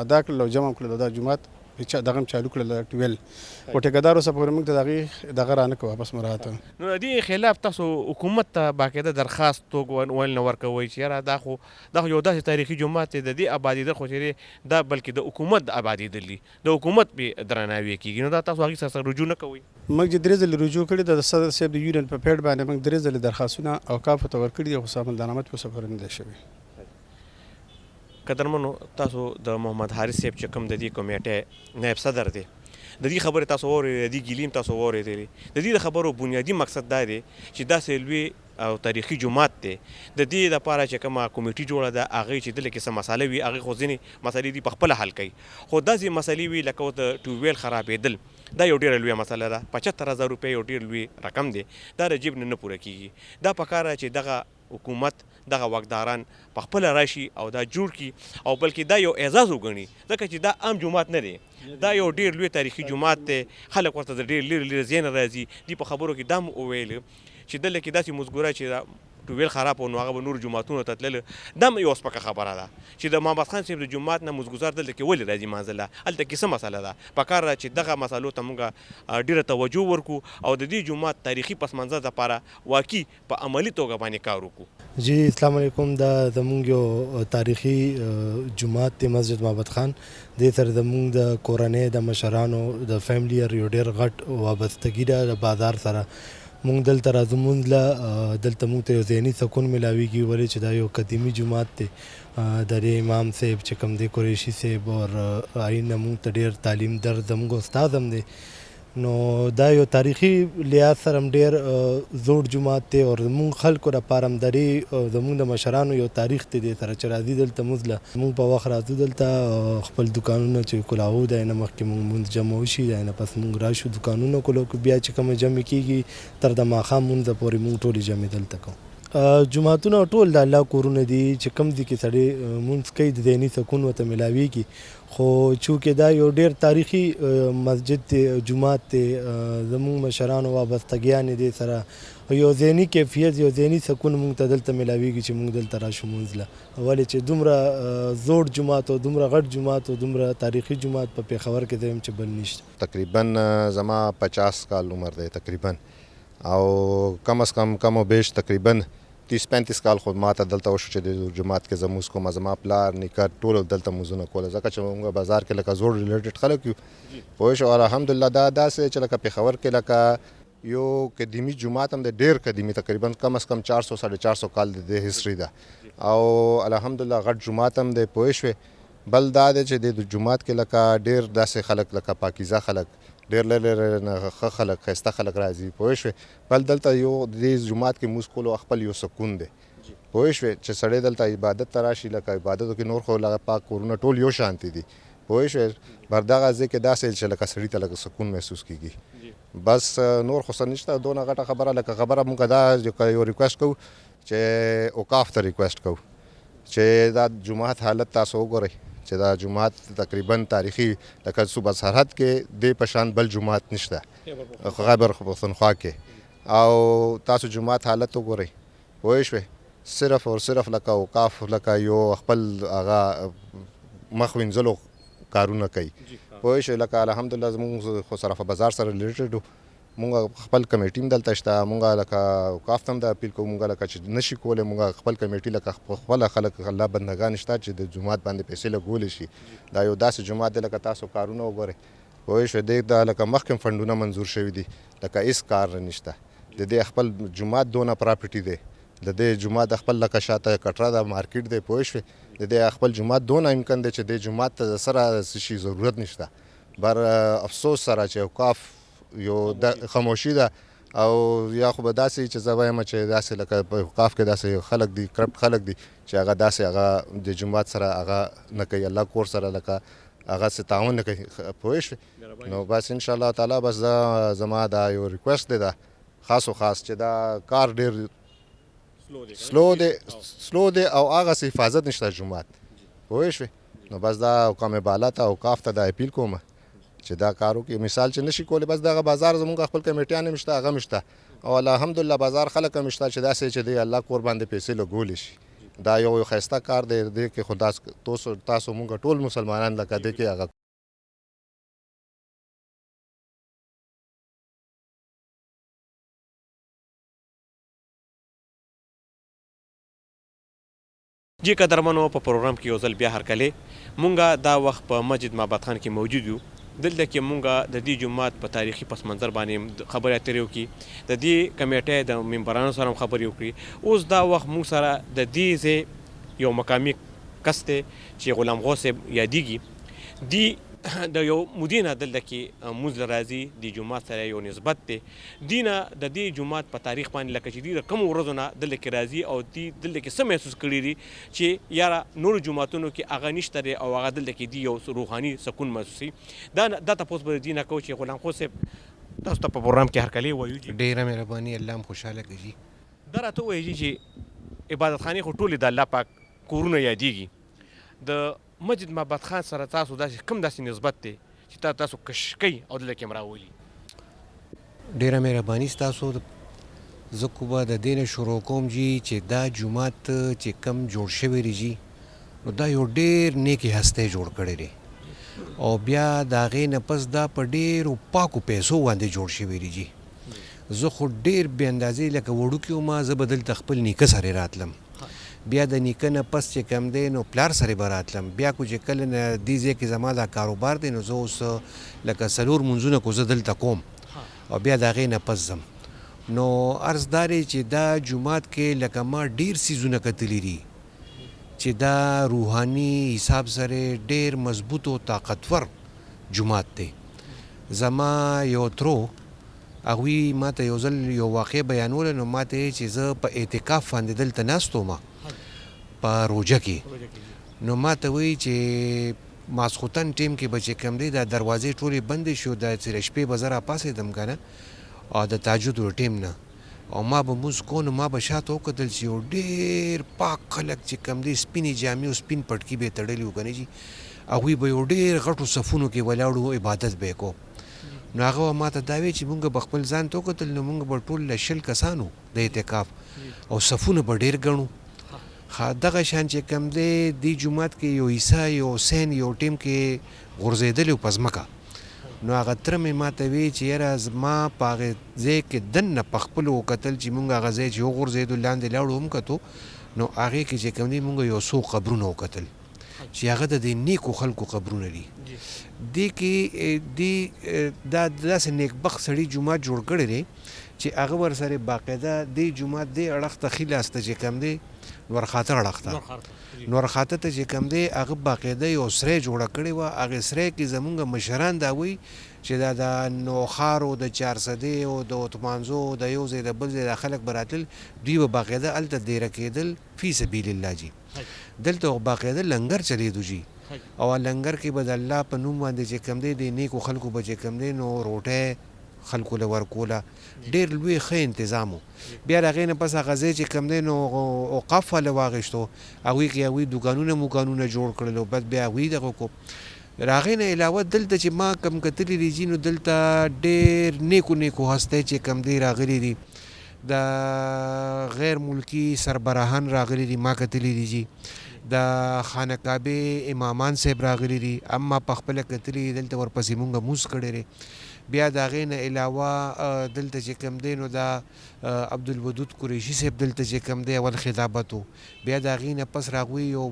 ادا کړل او جمع کړل، دا جومات دغه هم چالو کړل ټیوبویل، خو ټیکادار اوسه پورې موږ ته د هغې دغه رانه کړه واپس مراته. نو د دې خلاف تاسو حکومت ته باقاعده درخواست ول نه ورکوئ چې یاره دا خو یو داسې تاریخي جومات دی، د دې ابادېدل خو چې دا بلکې د حکومت د ابادېدل دي، د حکومت بې درناوی کېږي، نو دا تاسو هغې سره رجوع نه کوئ؟ موږ چې 3 ځلې رجوع کړي د صدر صاحب د یونین په پیډ باندې موږ 3 ځلې درخواستونه اوقافو ته ورکړي دي، خو ساماندارنامه پرې اوسه پورې نه ده شوې. قدرمنو تاسو د محمد حارث صاحب چې کوم د دې کمیټې نایب صدر دی، د دې خبرې تاسو واورېدې، د دې ګیلې هم تاسو واورېدلې. د دې د خبرو بنیادي مقصد دا دی چې داسې لوی او تاریخي جومات دی، د دې دپاره چې کومه کمیټي جوړه ده هغې چې دلته کې څه مسله وي، هغې خو ځینې مسلې دي په خپله حل کوي، خو داسې مسلې وي لکه د ټیوبویل خرابېدل، دا یو ډېره لویه مسله ده. 75,000 روپۍ یو ډېر لوی رقم دی، دا د جیب نه پوره کېږي. دا پکار ده چې دغه حکومت دغه واکداران په خپله راشي او دا جوړ کړي، او بلکې دا یو اعزاز وګڼي، ځکه چې دا عام جومات نه دی، دا یو ډېر لوی تاریخي جومات دی، خلک ورته د ډېر لرې ځای نه راځي. دې په خبرو کې دا هم وویل چې دلته کې داسې مزګوره چې ټیوبویل خراب و نو هغه به نورو جوماتونو ته تلله، دا هم یوه سپکه خبره ده چې د محمد خان صاحب د جومات نه مزګزار دلته کې ولې راځي مانځله، هلته کې څه مسله ده. په کار ده چې دغه مسلو ته موږ ډېره توجه ورکړو او د دې جومات تاریخي پس منظر دپاره واقعي په عملي توګه باندې کار وکړو. جی السلام علیکم. دا زمونږ یو تاریخي جومات دی مسجد محمد خان، دې سره زمونږ د کورنۍ د مشرانو د فیملی یو ډېر غټ وابستګي ده د بازار سره. مونږ دلته راځو مونځ له، دلته مونږ ته یو ذهني سکون میلاویږي، ولې چې دا یو قدیمي جومات دی، د دې امام صاحب چې کوم دی قریشي صاحب اور آیین نه مونږ ته ډېر تعلیم در زمونږ استاد هم دی، نو دا یو تاریخي لحاظ سره هم ډېر زوړ جومات دی، او زمونږ خلکو لپاره هم د دې زمونږ د مشرانو یو تاریخ دی دې سره چې راځي دلته مونځ له. مونږ په وخت راځو دلته، خپل دوکانونه چې کلاهو د نه مخکې مونږ مونځ جمع وشي، د نه پس مونږ راشو دوکانونه کولو، بیا چې کومه جمع کېږي تر د ماښام مونځ پورې مونږ ټولې جمع دلته کوو. جوماتونه ټول د الله کورونه دي چې کوم دي کې سړی مونځ کوي، د ذهني سکون ورته میلاویږي. خو چونکې دا یو ډېر تاریخي مسجد دی، جومات دی، زمونږ مشرانو وابستګیانې دې سره یو ذهني کیفیت، یو ذهني سکون مونږ ته دلته میلاویږي چې مونږ دلته راشو مونځ له. ولې چې دومره زوړ جومات او دومره غټ جومات او دومره تاریخي جومات په پېښور کې دی چې بل نشته. تقریبا زما 50 کال عمر دی تقریبا، او کم از کم و بیش تقریبا 30-35 کال خو ماته دلته وشو چې د جومات کې زه مونځ کوم. زما پلار نیکه ټول دلته مونځونه کوله، ځکه چې موږ بازار کې لکه زوړ ریلیټډ خلک یو، پوه شو. الحمدلله دا داسې چې لکه پېښور کې لکه یو قدیمي جومات هم دی، ډېر قدیمي، تقریبا کم از کم 400-450 کال د هسټري ده، او الحمدلله غټ جومات هم دی، پوه شوې. بل دا دی چې د جومات کې لکه ډېر داسې خلک لکه پاکیزه خلک، ډېر لرې نه ښه خلک، ښایسته خلک راځي، پوه شوې. بل دلته یو د دې جومات کې مونځ کولو خپل یو سکون دی، پوه شوې، چې سړی دلته عبادت ته راشي، لکه عبادتو کې نور خو لکه پاک کورونه ټول یو شانتي دي، پوه شوې. بر دغه ځای کې داسې چې لکه سړي ته لکه سکون محسوس کېږي. بس نور خو څه نشته، دونه غټه خبره لکه خبره مونږ دا یو ریکویسټ کوو چې اوقاف ته ریکویسټ کوو چې دا جومات حالت تاسو وګورئ، چې دا جومات تقریبا تاریخي لکه صوبه سرحد کې د پشان بل جومات نشته، خیبر پښتونخوا کې، او تاسو جومات حالت وګورئ، پوه شوې. صرف او صرف لکه اوقاف لکه یو خپل هغه مخ وینځلو کارونه کوي پوه شئ لکه الحمدلله زموږ خو صرافه بازار سره ریلیټډ وو مونږ خپل کمیټي هم دلته شته مونږ لکه اوقاف ته هم د اپیل کوو مونږ لکه چې نشي کولی مونږ خپل کمیټي لکه خپله خلک الله بندګان شته چې د جومات باندې پیسې لګولی شي دا یو داسې جومات دی لکه تاسو کارونه وګورئ پوه شئ دی دا لکه مخکې فنډونه منظور شوي دي لکه هېڅ کار نشته د دې خپل جومات دونه پراپرټي دی د دې جومات خپل لکه شاته کټره د مارکیټ دی پوه شوې د دې خپل جومات دونه امکان دی چې د جومات ته سره څه شي ضرورت نشته بر افسوس سره چې اوقاف یو د خاموشي ده او یا خو به داسې چې زه وایم چې داسې لکه په اوقاف کې داسې خلک دي کرپټ خلک دي چې هغه داسې هغه د جومات سره هغه نه کوي الله کور سره لکه هغه څه تعاون نه کوي پوه شوې نو بس انشاءالله تعالی بس دا زما دا یو ریکویسټ دی دا خاص و خاص چې دا کار ډېر سلو دی او هغه حفاظت نشته جومات پوه شوې نو بس دا حکام بالا ته اوقاف ته دا اپیل کوم چې دا کار وکړي مثال چې نشي کولی بس دغه بازار زموږ خپل کمیټیان هم شته هغه هم شته او الحمدلله بازار خلک هم شته چې داسې چې دی الله کور باندې پیسې لګولی شي دا یو ښایسته کار دی دې کې خو تاسو مونږ ټول مسلمانان لکه دې کې هغه جی قدرمنو په پروګرام کې یو ځل بیا هرکلی مونږ دا وخت په مسجد مابد خان کې موجود یو دلته کې مونږ د دې جومات په تاریخي پس منظر باندې خبرې اترې وکړي د دې کمیټې د ممبرانو سره هم خبرې وکړي اوس دا وخت مونږ سره د دې ځای یو مقامي کس دی چې غلام غوث صاحب یادیږي دی د یو مودې نه دلته کې مونځ راځي د جومات سره یو نسبت دی دی نه د دې جومات په تاریخ باندې لکه چې دی د کمو ورځو نه دلته کې راځي او دی دلته کې څه محسوس کړي دي چې یاره نورو جوماتونو کې هغه نشته دی او هغه دلته کې دی یو روحاني سکون محسوسي دا تپوس به دی نه کوو چې غلام غوث صاحب تاسو ته په پروګرام کې هرکلی وایو ډېره مهرباني الله هم خوشحاله کړي دا راته ووایي چې عبادتخانې خو ټولې د الله پاک کورونه یادیږي د مسجد مابد خان سره تاسو داسې کوم داسې نسبت دی چې تاسو کش کوي او دلته کې راولي ډېره مهرباني ستاسو زه خو به د دې نه شروع کوم جي چې دا جومات چې کم جوړ شوی دی جي نو دا یو ډېر نیکې هستۍ جوړ کړی دی او بیا د هغې نه پس دا په ډېرو پاکو پیسو باندې جوړ شوی دی جي زه خو ډېر بې اندازې لکه وړوکي وم زه به دلته خپل نیکه سره راتلم بیا د نیکه نه پس چې کم دی نو پلار سره به راتلم بیا کو چې کله نه دې ځای کې زما دا کاروبار دی نو زه اوس لکه څلور مونځونه کو زه دلته کوم او بیا د هغې نه پس ځم نو عرض دا دی چې دا جومات کې لکه ما ډېر څیزونه کتلي دي چې دا روحاني حساب سره ډېر مضبوط او طاقتور جومات دی زما یو ترو هغوی ما ته یو ځل یو واقع بیانوله نو ما ته چې زه په اعتکاف باندې دلته ناست وم په روژه کې نو ما ته وایي چې ماسخوتن ټیم کې به چې کوم دی دا دروازې ټولې بندې شو د شپې به زه راپاڅېدم که نه او د تهجد ټیم نه او ما به مونځ کو نو ما به شاته وکتل چې یو ډېر پاک خلک چې کوم دی سپینې جامې او سپین پټکي به یې تړلي وو که نه جي هغوی به یو ډېر غټو صفونو کې ولاړو عبادت به یې کو نو هغه ما ته دا وی چې مونږ به خپل ځان ته وکتل نو مونږ به ټول له 100 کسانو د اعتکاف او صفونه به ډېر ګڼو دغه شان چې کوم دی دې جومات کې یو عیسی یو حسین یو ټیم کې غورځېدلی و په ځمکه نو هغه تره مې ما ته وی چې یاره زما په هغې ځای کې دننه په خپلو وکتل چې مونږ هغه ځای چې وغورځېدو لاندې لاړو هم کتو نو هغې کې چې کوم دی مونږ یو څو قبرونه وکتل چې هغه د دې نیکو خلکو قبرونه دي دې کې دا داسې نیکبخت سړي جومات جوړ کړی دی چې هغه ورسره باقاعده دې جومات دې اړخ ته ښي لاس ته چې کوم دی نورخاته اړخ ته نورخاته ته چې کوم دی هغه باقاعده یو سری جوړه کړې وه هغې سری کې زمونږ مشران دا وایي چې دا د نوخارو د چارسدې او د اتمانزو د یو ځای د بل ځای د خلک به راتلل دوی به باقاعده هلته دیره کېدل فی سبیل الله جي دلته باقاعده لنګر چلیدو جي او لنګر کې به د الله په نوم باندې چې کوم دی د نیکو خلکو به چې کوم دی نو روټۍ خلکو له ورکوله ډېر لوی ښه تنظام و بیا د هغې نه پس هغه ځای چې کوم دی نو اوقاف والا واخېستو هغوی کې هغوی دوکانونه موکانونه جوړ کړل او بس بیا هغوی دغه کو د هغې نه علاوه دلته چې ما کم کتلي دي جي نو دلته ډېر نیکو هستی چې کوم دی راغلي دي د غیر ملکی سربراهان راغلي دي، ما کتلی دي جی د خانه کعبې امامان صاحب راغلي دي، اما په خپله کتلي دلته ورپسې مونږ موس کړی دی. بیا د هغې نه علاوه دلته چې کوم دی نو دا عبدالودود قریشي صاحب دلته چې کوم دی اول خطابت و. بیا د هغې نه پس راغوي یو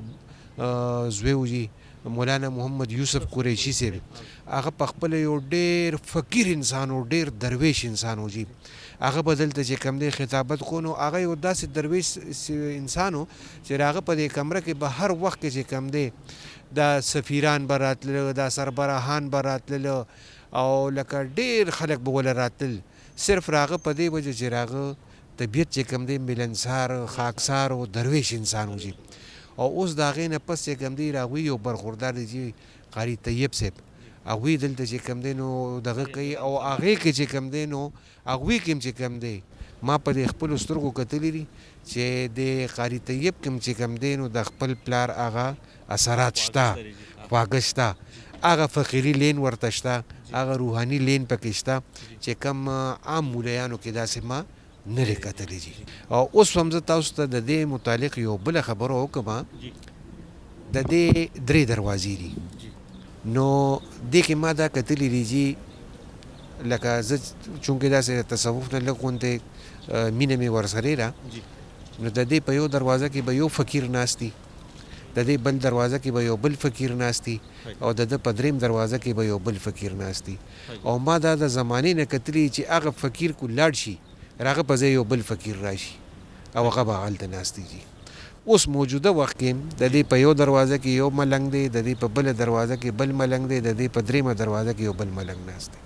زوی و جي مولانا محمد یوسف قریشي صاحب، هغه په خپله یو ډېر فقیر انسان و، ډېر درویش انسان و جي. هغه به دلته چې کوم دی خطابت کو، نو هغه یو داسې درویش انسان و چې هغه په دې کمره کې به هر وخت کې چې کوم دی دا سفیران به راتلله، دا سربراهان به راتلله او لکه ډېر خلک به وله راتلل، صرف راغه په دې وجه چې راغه طبیعت چې کوم دی ملنسار خاکسار او درویش انسان و جي. او اوس د هغې نه پس چې کوم دی راغوي یو برخوردار دی جي قاري طیب صاحب، هغوی دلته چې کوم دی نو دغه کوي او هغې کې چې کوم دی نو هغوی کې هم چې کوم دی ما په دې خپلو سترګو کتلی دي چې د قاري طیب کې هم چې کوم دی نو د خپل پلار هغه اثرات شته، خواږه شته، هغه فقیري لین ورته شته، هغه روحاني لین پکې شته چې کم عام مولیانو کې داسې ما نه دی کتلی جي. او اوس هم زه تاسو ته د دې متعلق یو بله خبره وکړم. د دې 3 دروازې دي، نو دې کې ما دا کتلی دي جي لکه زه چونکې داسې تصوف نه لږ غوندې مینه مې ورسره ده، نو د دې په یو دروازه کې به یو فقیر ناست دي، د دې بل دروازه کې به یو بل فقیر ناست دي، او د ده په 3م دروازه کې به یو بل فقیر ناست دي. او ما دا د زمانې نه کتلي چې هغه فقیر کو لاړ شي، هغه په ځای یو بل فقیر راشي او هغه به هلته ناست دي. اوس موجوده وخت کې د دې په یو دروازه کې یو ملنګ دی، د دې په بله دروازه کې بل ملنګ دی، د دې په 3مه دروازه کې یو بل ملنګ ناست دی.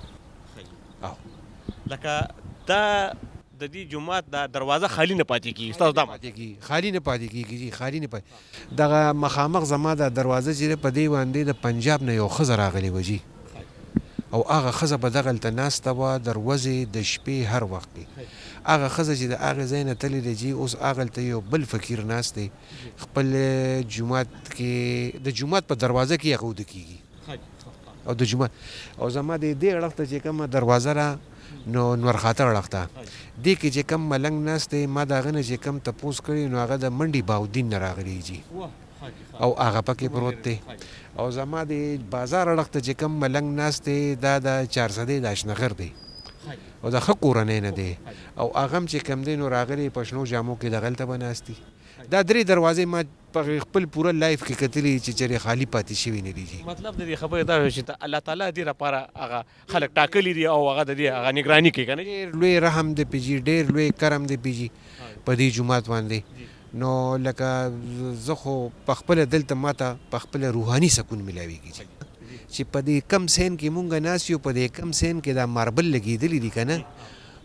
لکه دا د دې جومات دا دروازه خالی نه پاتې کېږي، ستاسو دا خالی نه پاتې کېږي جي، خالی نه پاتې. دغه مخامخ زما دا دروازه چې په دې باندې د پنجاب نه یو ښځه راغلې وه جي، او هغه ښځه به دغلته ناسته وه د ورځې د شپې هر وخت کې. هغه ښځه چې د هغې ځای نه تللې ده جي، اوس هغلته یو بل فقیر ناست دی، خپل جومات کې د جومات په دروازه کې هغه وده کېږي او د جومات. او زما د دې اړخ ته چې کومه دروازه را نو نورخاته اړخ ته دې کې چې کوم ملنګ ناست دی، ما د هغه نه چې کوم تپوس کړی نو هغه د منډي باودین نه راغلی جي او هغه پکې پروت دی. او زما د بازار اړخ ته چې کوم ملنګ ناست دی دا د 400 د اشنغر دی او د ښه کورنۍ نه دی، او هغه هم چې کوم دی نو راغلی په شنو جامو کې دغلته به ناست دي. دا 3 دروازې ما په خپل پوره لایف کې کتلي چې چېرې خالي پاتې شوي نه دي جي. مطلب د دې خبرې دا چې الله تعالی دې لپاره هغه خلک ټاکلي دي او هغه د دې هغه نگراني کوي که نه. ډېر لوی رحم دی پې جي، ډېر لوی کرم دی پې جي په دې جومات باندې. نو لکه زه خو په خپله دلته ماته په خپله روحاني سکون میلاویږي چې په دې کم سین کې مونږ ناست یو، په دې کم سین کې دا ماربل لګېدلي دي که نه،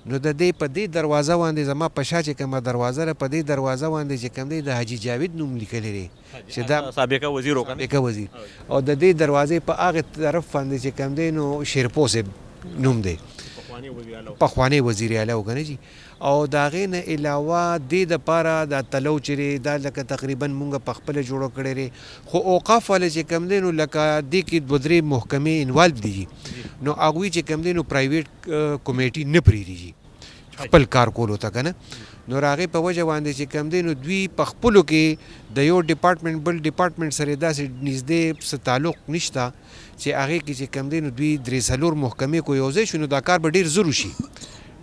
نو د دې په دې دروازه باندې زما په شا چې کومه دروازه ده، په دې دروازه باندې چې کوم دی د حاجي جاوید نوم لیکلی دی چې دا سابقه وزیر و که نه، سابقه وزیر. او د دې دروازې په هغې طرف باندې چې کوم دی نو شیرپو صاحب نوم دی، پخوانی وزیر اعلی و که نه جي. او د هغې نه علاوه دې دپاره دا تلو چې دا لکه تقریبا مونږ په خپله جوړه کړی دی، خو اوقاف والا چې کوم دی نو لکه دې کې 2-3 محکمې انوالو دي نو هغوی چې کوم دی نو پرایویټ کمیټي نه پرېږدي جي خپل کار کولو ته که نه. نو هغې په وجه باندې چې کوم دی نو دوی په خپلو کې د یو ډپارټمنټ بل ډپارټمنټ سره داسې نږدې څه تعلق نشته چې هغې کې چې کوم دی نو دوی 3-4 محکمې کو یو ځای شو، نو دا کار به ډېر زر وشي،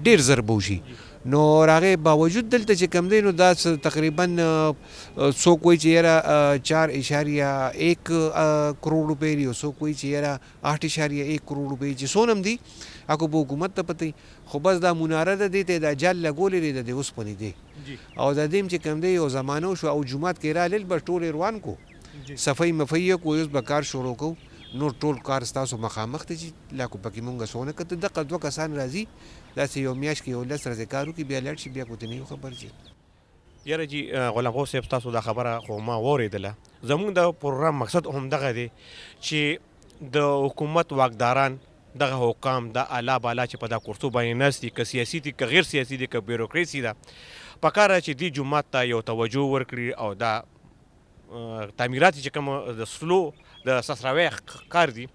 ډېر زر به وشي. نو هغې باوجود دلته چې کوم دی نو دا تقریبا څوک وایي چې یاره 4.1 کروڑ روپۍ دي، او څوک وایي چې یاره 8.1 کروڑ روپۍ چې څونه هم دي هغه به حکومت ته پته وي. خو بس دا مناره ده دې ته دا جال لګولې دی د دې اوسپنې دی، او د دې هم چې کوم دی یو زمانه وشو او جومات کې رالل بس ټول روان کو صفۍ مفۍ کو، اوس به کار شروع کو، نور ټول کار ستاسو مخامخ ته چې لا کو پکې مونږ څونه کته دغه 2 کسان راځي داسې یو میاشت کې یو 10 ورځې کار وکړي بیا لاړ شي، بیا کوته نه یو خبر جي. یاره جي غلام غوث صاحب تاسو دا خبره خو ما واورېدله. زموږ د پروګرام مقصد هم دغه دی چې د حکومت واکداران دغه حکام د اعلی بالا چې په دا کرسو باندې ناست دي، که سیاسي دي که غیر سیاسي دي که بیروکراسي ده، پکاره چې دې جومات ته یو توجه ورکړي او دا تعمیرات چې کوم د سلو د سسراوی کار دي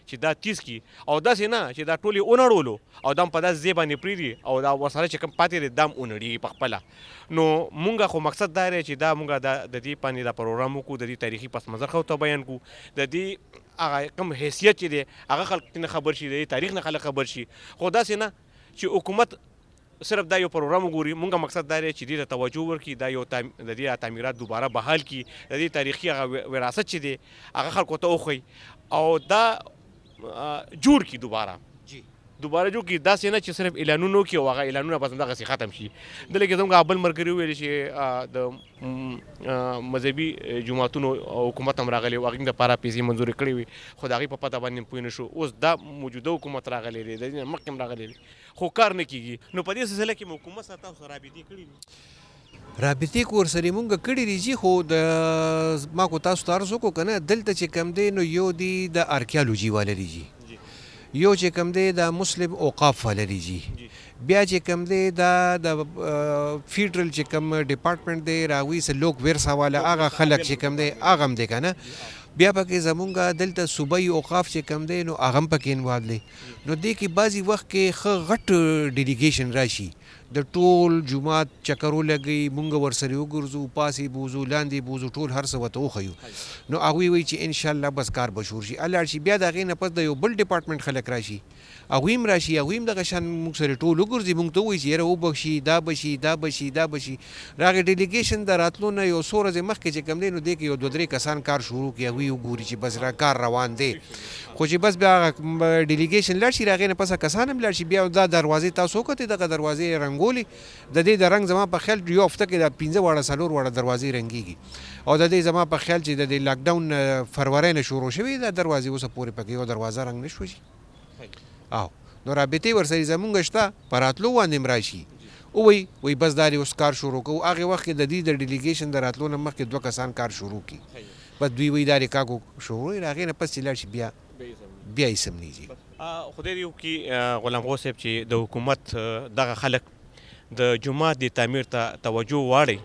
چې دا تیز کی او داسې نه چې دا ټول یې ونړولو او دا هم په داسې ځای باندې پرېږدي او دا ورسره چې کوم پاتې دی دا هم ونړېږي په خپله. نو مونږ خو مقصد دا دی چې دا مونږ د دې باندې دا پروګرام وکړو، د دې تاریخي پس منظر خلکو ته بیان کړو، د دې هغه کوم حیثیت چې دی هغه خلک نه خبر شي، د دې تاریخ نه خلک خبر شي. خو داسې نه چې حکومت صرف دا یو پروګرام وګوري. مونږ مقصد دا دی چې دې ته توجه ورکړي، دا یو د دې تعمیرات دوباره بحال کړي، د دې تاریخي هغه وراثت چې دی هغه خلکو ته وښیي او دا جوړ کړي دوباره جوړ کړي. داسې نه چې صرف اعلانونه وکړي او هغه اعلانونه بس همدغسې ختم شي. دلته زموږ بل ملګري وویل چې د مذهبي جماعتونو حکومت هم راغلی و، هغوی دپاره پیسې منظورې کړې وي، خو د هغوی په پته باندې پوه نه شو. اوس دا موجوده حکومت راغلی دی، د دې نه مخکې هم راغلی دی، خو کار نه کېږي. نو په دې سلسله کې حکومت سره تاسو رابطې کړي دي؟ رابطې کو ورسره مونږ کړي دي چې خو د ما کو تاسو ته عرض وکړو که نه، دلته چې کم دی نو یو دی د ارکیالوجي والا دی، یو چې کم دی د مسلم اوقاف والا دی، بیا چې کم دی د فیډرل چې کم ډپارټمنټ دی راوي سه لوک ورثه والا هغه خلک چې کم دی هغه هم دی که نه. بیا پکې زمونږ دلته صوبایي اوقاف چې کم دی نو هغه هم پکې انوالو دی. نو دې کې بعضې وخت کې ښه غټ ډیلیګیشن راشي، د ټول جومات چکر ولګوي، مونږ ورسره وګرځو، پاسې بوځو لاندې بوځو، ټول هر څه ورته وښیو. نو هغوی وایي چې انشاءالله بس کار به شروع شي. لاړ شي بیا د هغې نه پس د یو بل ډپارټمنټ خلک راشي، هغوی هم راشي، هغوی هم دغه شان مونږ سره ټول وګرځي، مونږ ته ووایي چې یاره وبخشي، دا به شي دا به شي دا به شي. راغې ډیلیګیشن د راتلو نه یو څو ورځې مخکې چې کوم دی نو دې کې یو 2-3 کسان کار شروع کړي، هغوی وګوري چې بس را کار روان دی. خو چې بس بیا هغه ډیلیګیشن لاړ شي، راغې نه پس کسان هم لاړ شي، بیا دا دروازې تاسو وکتې دغه دروازې رنګولې، د دې د رنګ زما په خیال یو هفته کې د 15 واړه 4 واړه دروازې رنګېږي. او د دې زما په خیال چې د دې لاکډاون فروری نه شروع شوي دا دروازې اوسه پورې پکې یو دروازه رنګ نه شوه شي. او نو رابطې ورسره زمونږ شته، په راتلو باندې هم راشي، وایي بس دا اوس کار شروع کوو. هغې وخت کې د دې د ډیلیګیشن د راتلو نه مخکې 2 کسان کار شروع کړي، بس دوی وایي دا ریکاګو شروع یې، هغې نه پس چې لاړ شي بیا یې سمنیږي. خدای دې وکړي غلام غوث صاحب چې د حکومت دغه خلک د جومات د تعمیر ته توجه واړي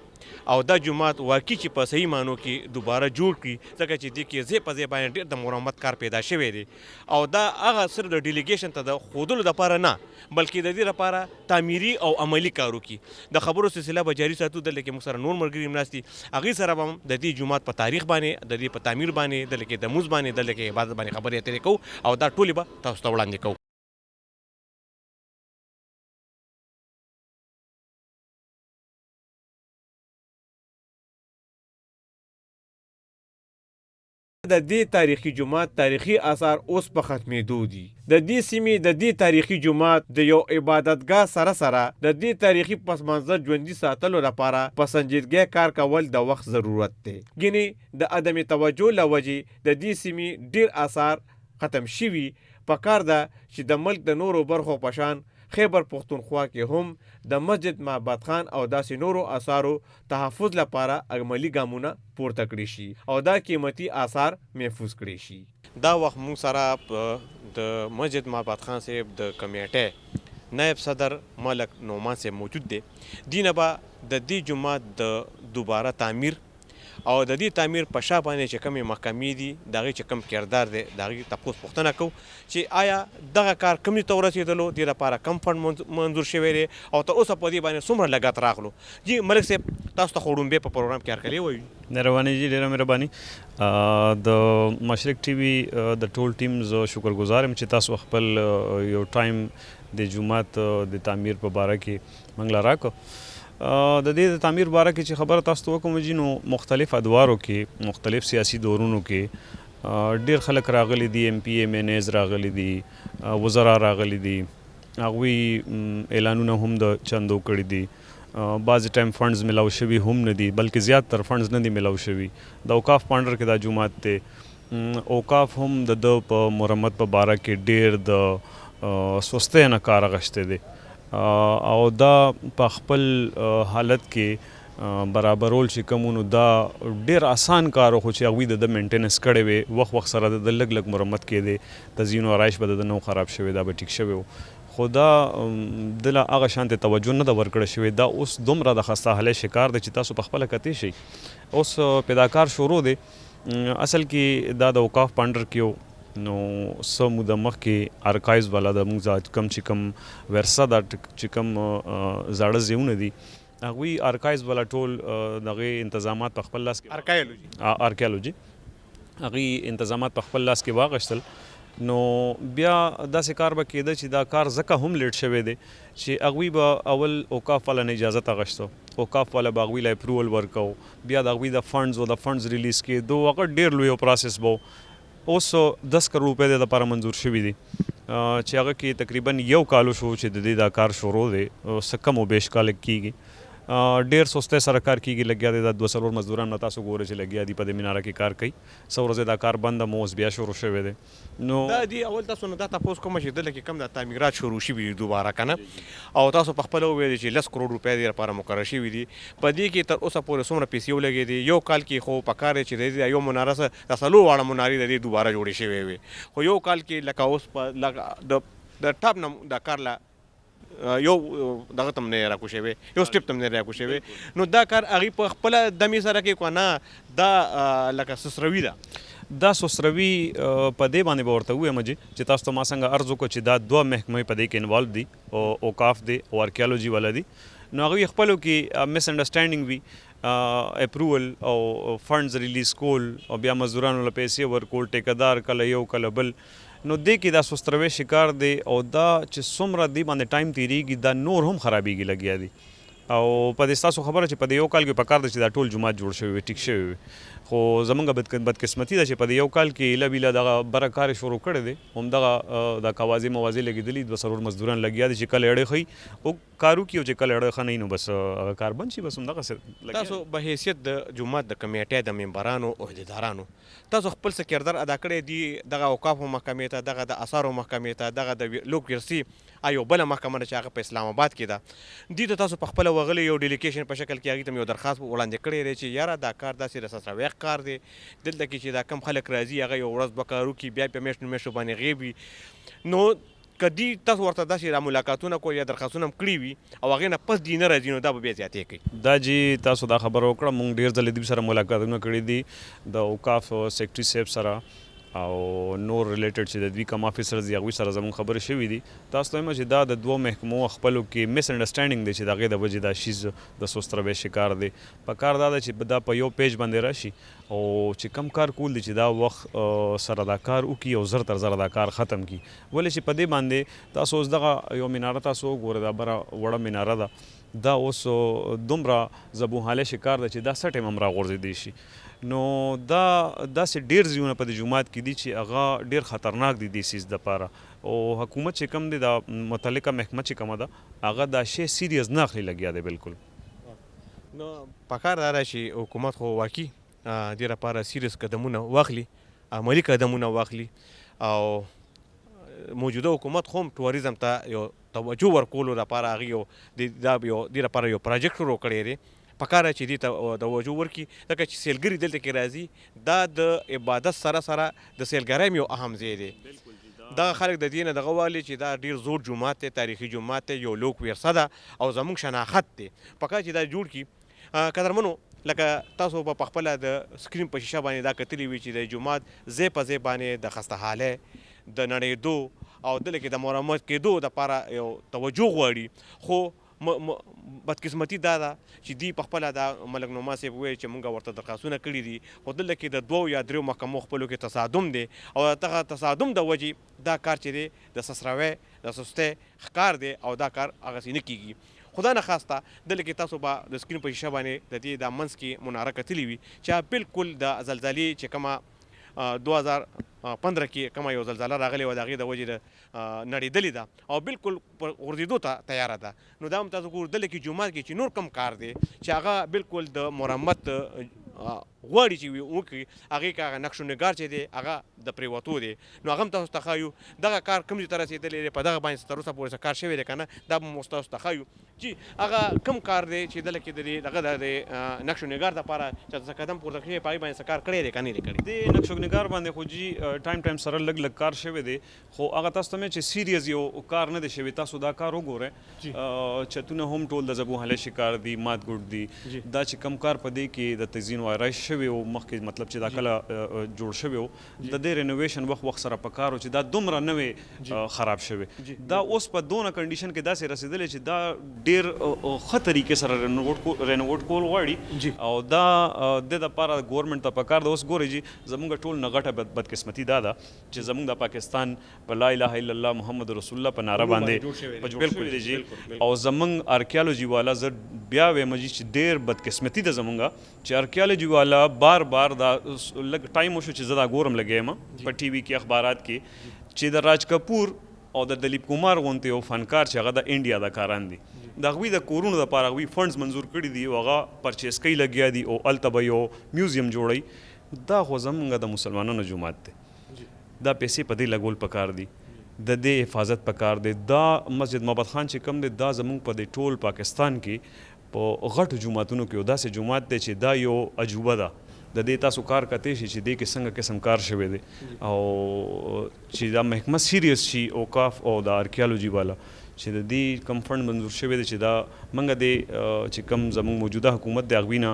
او دا جومات واقعي چې په صحیح معنو کې دوباره جوړ کړي، ځکه چې دې کې ځای په ځای باندې ډېر د مرمت کار پیدا شوی دی. او دا هغه صرف د ډیلیګیشن ته د ښودلو دپاره نه، بلکې د دې لپاره تعمیري او عملي کار وکړي. د خبرو سلسله به جاري ساتو. دلته کې موږ سره نور ملګري هم ناست دي، هغوی سره به هم د دې جومات په تاریخ باندې، د دې په تعمیر باندې، دلته کې د لمونځ باندې، دلته کې عبادت باندې خبرې اترې کوو او دا ټولې به تاسو ته وړاندې کوو. د دې تاریخي جومات تاریخي آثار اوس په ختمېدو دي. د دې سیمې د دې تاریخي جومات د یو عبادتګاه سره سره د دې تاریخي پس منظر ژوندي ساتلو لپاره په سنجیدګۍ کار کول د وخت ضرورت دی. ګینې د عدم توجه له وجې د دې سیمې ډېر آثار ختم شوي. په کار ده چې د ملک د نورو برخو په شان خیبر پختونخوا کې هم د مسجد معبد خان او داسې نورو آثارو تحفظ لپاره عملي ګامونه پورته کړي شي او دا قیمتي آثار محفوظ کړي شي. دا وخت موږ سره د مسجد معبد خان صاحب د کمیټې نائب صدر ملک نعمان صاحب موجود دی. دی نه به د دې جومات د دوباره تعمیر او د دې تعمیر په شا باندې چې کومې محکمې دي د هغې چې کوم کردار دی د هغې تپوس پوښتنه کوو چې آیا دغه کار کومې ته ورسېدلو، دې لپاره کم فنډ منظور شوی دی او تر اوسه په دې باندې څومره لګښت راغلو. جی ملک صاحب تاسو ته خو وړومبی په پروګرام کې هرکلی وایو. مهرباني جی، ډېره مهرباني. د مشرق ټي وي د ټول ټیم زه شکرګزار یم چې تاسو خپل یو ټایم د جومات د تعمیر په باره کې موږ له راکړو. د دې د تعمیر باره کې چې خبره تاسو ته وکړم جي، نو مختلف ادوارو کې مختلف سیاسي دورونو کې ډېر خلک راغلي دي، MP MNAs راغلي دي، وزرا راغلي دي، هغوی اعلانونه هم د چندو کړي دي. بعضې ټایم فنډز ملاو شوي هم نه دي، بلکې زیات تر فنډز نه دي ملاو شوي. د اوقاف په انډر کې دا جومات دی. اوقاف هم د ده په مرمت په باره کې ډېر د سستۍ نه کار اخیستی دی او دا په خپل حالت کې برابرول چې کومونو دا ډېر آسان کار خو چې هغوی د مینټیننس کړی وی، وخت سره د لږ لږ مرمت کېدی، تزیین و آرایش به د نو خراب شوی، دا به ټیک شوی و. خو دا دله هغه شانتې توجه نه ده ورکړی شوې. دا اوس دومره د خسته حالۍ شکار دی چې تاسو په خپله کتی شئ. اوس پیداکار شروع دی. اصل کې دا د اوقاف په انډر کې نو څه موده مخکې ارکایوز والا د موږ کم چې کم ورثه دا چې کم زاړه ځایونه دي هغوی ارکایوز والا ټول دغه انتظامات په خپل لاس کې ارکیالوجي هغوی انتظامات په خپل لاس کې واخیستل نو بیا داسې کار به کېده چې دا کار ځکه هم لیټ شوی دی چې هغوی به اول اوقاف والا نه اجازت اخیستو اوقاف والا به هغوی له اپروول ورکو بیا د هغوی د فنډز او د فنډز ریلیز کېدو هغه ډېر لوی پروسس به اوس 10 کروڑ روپۍ د لپاره منظور شوي دي چې هغه کې تقریبا یو کالو شو چې د دې دا کار شروع دی څه کم و بیش کال کېږي ډېر سسته سره کار کېږي لګیا دی دا 2 مزدوران نه تاسو ګورئ چې لګیا دي په دې میناره کې کار کوي څو ورځې دا کار بند مو اوس بیا شروع شوی دی نو دا دی اول تاسو نه دا تاسو کوم چې دلته کې کم د تعمیرات شروع شوي دي دوباره کنه او تاسو په خپل ویل چې 10 کروڑ روپۍ د لپاره مقرر شوي دي په دې کې تر اوسه پورې څومره پیسې ولګې دي یو کال کې خو په کار چې د یو مناره سره د سلو واړه مناري د دوباره جوړې شوی وي خو یو کال کې لکه اوس په د ټاپ نه د کار لا یو دغه تم نه راکو شوی یو سټپ تم نه راکو شوی نو دا کار هغه په خپل دمی سره کې کو نه دا لکه سسروي ده دا سسروي په دې باندې به ورته ووایم چې تاسو ته ما څنګه عرض وکړو چې دا 2 محکمې په دې کې انوالو دي او اوقاف دی او ارکیالوجي والا دي نو هغوی خپلو کې مس انډرسټینډینګ وي اپروول او فنډز ریلیز کول او بیا مزدورانو له پیسې ورکول ټیکهدار کله یو کله بل نو دې کې دا سستروي شکار دی او دا چې څومره دې باندې ټایم تیریږي دا نور هم خرابېږي لګیا دي او په دې ستاسو خبره چې په دې یو کال کې پکار دی چې دا ټول جومات جوړ شوی وي ټیک شوی وي خو زمونږ بدقسمتي ده چې په دې یو کال کې ایله بیله دغه بره کار شروع کړی دی همدغه د کوازې موازې لګېدلي 2 مزدوران لګیا دي چې کله اړې ښیي او کارو کي او چې کله اړه ښه نه وي نو بس هغه کار بند شي بس همدغسې تاسو په حیثیت د جومات د کمیټې د ممبرانو عهدیدارانو تاسو خپل څه کردار ادا کړی دي دغه اوقافو محکمې ته دغه د اثارو محکمې ته دغه د لوک ورسي یو بله محکمه ده چې هغه په اسلام آباد کې ده دې ته تاسو په خپله وغلي یو ډیلیګیشن په شکل کې هغې ته یو درخواست وړاندې کړی دی چې یاره دا کار داسې د سسرویق کار دی دلته کې چې دا کم خلک راځي هغه یو ورځ به کار وکړي بیا په میاشتو میاشتو باندې غیب وي نو کدی تاسو ورته داسې را ملاقاتونه کول یا درخواستونه هم کړي وي او هغې نه پس دې نه راځي نو دا به بیا زیاتې کوي دا جی تاسو دا خبره وکړه مونږ ډېر ځلې دوی سره ملاقاتونه کړي دي د اوقاف سیکرټري صاحب سره او نور ریلیټډ چې د دوی کم افیسرز دي هغوی سره زموږ خبرې شوي دي تاسو ته وایم چې دا د 2 محکمو خپلو کې مس انډرسټینډینګ دی چې د هغې د وجې دا شیز د سستروۍ شکار دی په کار دا ده چې دا په یو پیج باندې راشي او چې کم کار کول دی چې دا وخت سره دا کار وکړي او زر تر زره دا کار ختم کړي ولې چې په دې باندې تاسو اوس دغه یو میناره تاسو وګورئ دا بره وړه میناره ده دا اوس دومره زبوحاله شکار ده چې دا څه ټایم هم راغورځېدی شي نو دا داسې ډېر ځایونه په دې جومات کې دي چې هغه ډېر خطرناک دي دې سیز دپاره او حکومت چې کم دی دا متعلقه محکمه چې کومه ده هغه دا شی سیریس نه اخلي لګیا دی بالکل نو پکار دا ده چې حکومت خو واقعي دې لپاره سیریس قدمونه واخلي عملي قدمونه واخلي او موجوده حکومت خو هم ټوریزم ته یو توجه ورکولو لپاره هغې یو دې لپاره یو پروجیکټ شروع کړی دی پکاره چې دې ته توجه ورکړي ځکه چې سیلګري دلته کې راځي دا د عبادت سره سره د سیلګرۍ هم یو اهم ځای دی دغه خلک د دې نه دغه والي چې دا ډېر زوړ جومات دی تاریخي جومات دی یو لوک ورثه ده او زموږ شناخت دی پکار چې دا جوړ کړي قدرمنو لکه تاسو په خپله د سکرین په شیشه باندې دا کتلي وي چې د جومات ځای په ځای باندې د خسته حالی د نړېدو او دلته کې د مرمت کېدو دپاره یو توجه غواړي خو بدقسمتي دا ده چې دوی په خپله دا ملک نعمان صاحب وویل چې موږ ورته درخواستونه کړي دي خو دلته کې د 2 یا 3 محکمو خپلو کې تصادم دی او دغه تصادم د وجې دا کار چې دی د سسروۍ د سستۍ ښکار دی او دا کار هغسې نه کېږي خدا نه خواسته دلته کې تاسو به د سکرین په شیشه باندې د دې دا منځ کې مناره کتلي وي چې بالکل د زلزلې چې کومه 2015 کې کومه یو زلزله راغلې وه د هغې د وجې د نړېدلې ده او بالکل پر غورځېدو ته تیاره ده نو دا هم تاسو ګورو دلته کې جومات کې چې نور کم کار دی چې هغه بالکل د مرمت غواړي چې وکړي هغې که هغه نقش و نګار چې دی هغه د پرېوتو دی نو هغه هم تاسو ته ښایو دغه کار کوم ځای ته رسېدلی دی په دغه باندې تر اوسه پورې څه کار شوی دی که نه دا به مو تاسو ته ښایو چې هغه کوم کار دی چې دلته کې د دغه د نقش و نګار دپاره چې څه قدم پورته کړی په هغې باندې څه کار کړی دی که نه دی کړی د نقش و نګار باندې خو جي ټایم سره لږ کار شوی دی خو هغه تاسو ته مې چې سیریس یو کار نه دی شوی تاسو دا کار وګورئ چتونه هم ټول د زبوحاله شکار دي مات ګوډ دي دا چې کم کار په دې کې د تزیین و آرایش شوی او مخکې مطلب چې دا کله جوړ شوی او د دې رینوویشن وخت سره پکارو چې دا دومره نوې خراب شوی دا اوس په دونه کنډیشن کې داسې رسیدلی چې دا ډیر ښه طریقې سره رینوویټ کول غواړي او دا د دپاره ګورنمنټ ته پکار ده. اوس ګورئ چې زمونږ ټول نه غټه بدقسمتي دا ده چې زمونږ د پاکستان په لا اله الا الله محمد رسول الله په نعره باندې جوړ شوی دی او زمونږ ارکیالوجي والا زه بیا وایم چې ډېر بدقسمتي ده زمونږ چې ارکیالوجي والا بار دا لږ ټایم وشو چې زه دا ګورم لګیم په ټي وي کې اخبارات کې چې د راج کپور او د دلیپ کمار غونته یو فنکار چې هغه د انډیا د کاران دي د هغوی د کورونو دپاره هغوی فنډز منظور کړي دي او هغه پرچیز کوي لګیا دي او هلته به یو میوزیم جوړوي. دا خو زمونږ د مسلمانانو جومات دی دا پیسې په دې لګول پکار دي د دې حفاظت پکار دی. دا مسجد محبت خان چې کوم دی دا زمونږ په دې ټول پاکستان کې په غټو جوماتونو کې یو داسې جومات دی چې دا یو عجوبه ده د دې تاسو کار کتی شي چې دې کې څنګه قسم کار شوی دی او چې دا محکمه سیریس شي اوقاف او د ارکیالوجي والا چې د دې کم فنډ منظور شوی دی چې دا موږ د چې کم زموږ موجوده حکومت د هغوی نه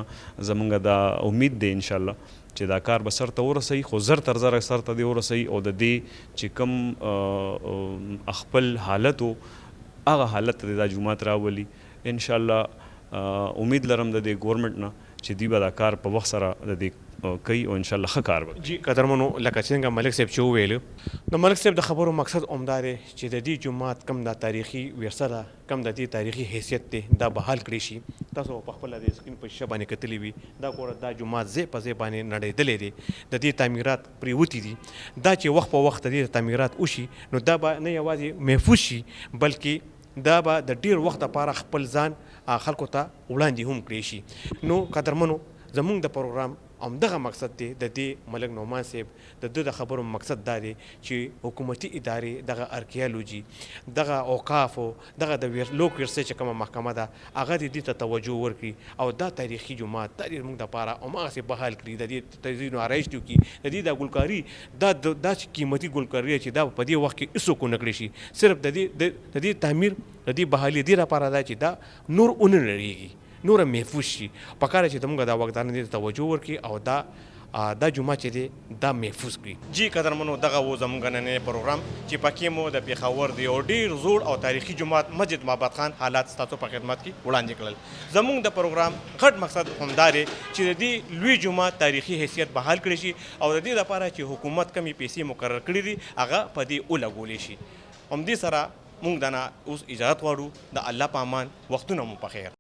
زموږ دا امید دی انشاءالله چې دا کار به سر ته ورسوي خو زر تر زره سر ته دې ورسوي او د دې چې کم خپل حالت و هغه حالت ته دا جومات راولي انشاءالله. امید لرم د دې ګورنمنټ نه چې دوی به دا کار په وخت سره د دې کوي او انشاءالله ښه کار به جی قدرمنو لکه څنګه ملک صاحب چې وویل د ملک صاحب د خبرو مقصد عمده دی چې د دې جومات کم دا تاریخي ورثه ده کم د دې تاریخي حیثیت دی دا بحال کړی شي. تاسو په خپله د سکرین په شیشه باندې کتلی وي دا ګوره دا جومات ځای په ځای باندې نړېدلی دی د دې تعمیرات پرېوتي دي دا چې وخت په وخت د دې تعمیرات وشي نو دا به نه یوازې محفوظ شي بلکې دا به د ډیر وخت لپاره خپل ځان خلکو ته وړاندې هم کړی شي. نو قدرمنو زمونږ د پروګرام همدغه مقصد دی د دې ملک نعمان صاحب د ده د خبرو مقصد دا دی چې حکومتي ادارې دغه ارکیالوجي دغه اوقافو دغه د لوک ورثې چې کومه محکمه ده هغه دې ته توجه ورکړي او دا تاریخي جومات دا ډېر موږ دپاره هماغسې بحال کړي د دې تزیین و آرایش دي وکړي د دې دا ګلکاري دا چې قیمتي ګلکاري چې دا په دې وخت کې هېڅوک ونه کړی شي صرف د دې تعمیر د دې بحالي دې لپاره ده چې دا نور ونه نړېږي نور محفوظ شي پکار چې زموږ دا واکداران دې توجه ورکړي او دا جومات چې دی دا محفوظ کړي. جی قدرمنو دغه و زموږ نننی پروګرام چې پکې مو د پېښور د یو ډېر زوړ او تاریخي جومات مسجد محبت خان حالات ستاسو په خدمت کې وړاندې کړل. زموږ د پروګرام غټ مقصد همدا دی چې د دې لوی جومات تاریخي حیثیت بحال کړی شي او د دې لپاره چې حکومت کمې پیسې مقرر کړي دي هغه په دې ولګولی شي. همدې سره موږ دنه اوس اجازت غواړو د الله په امان وختونه مو په خیر.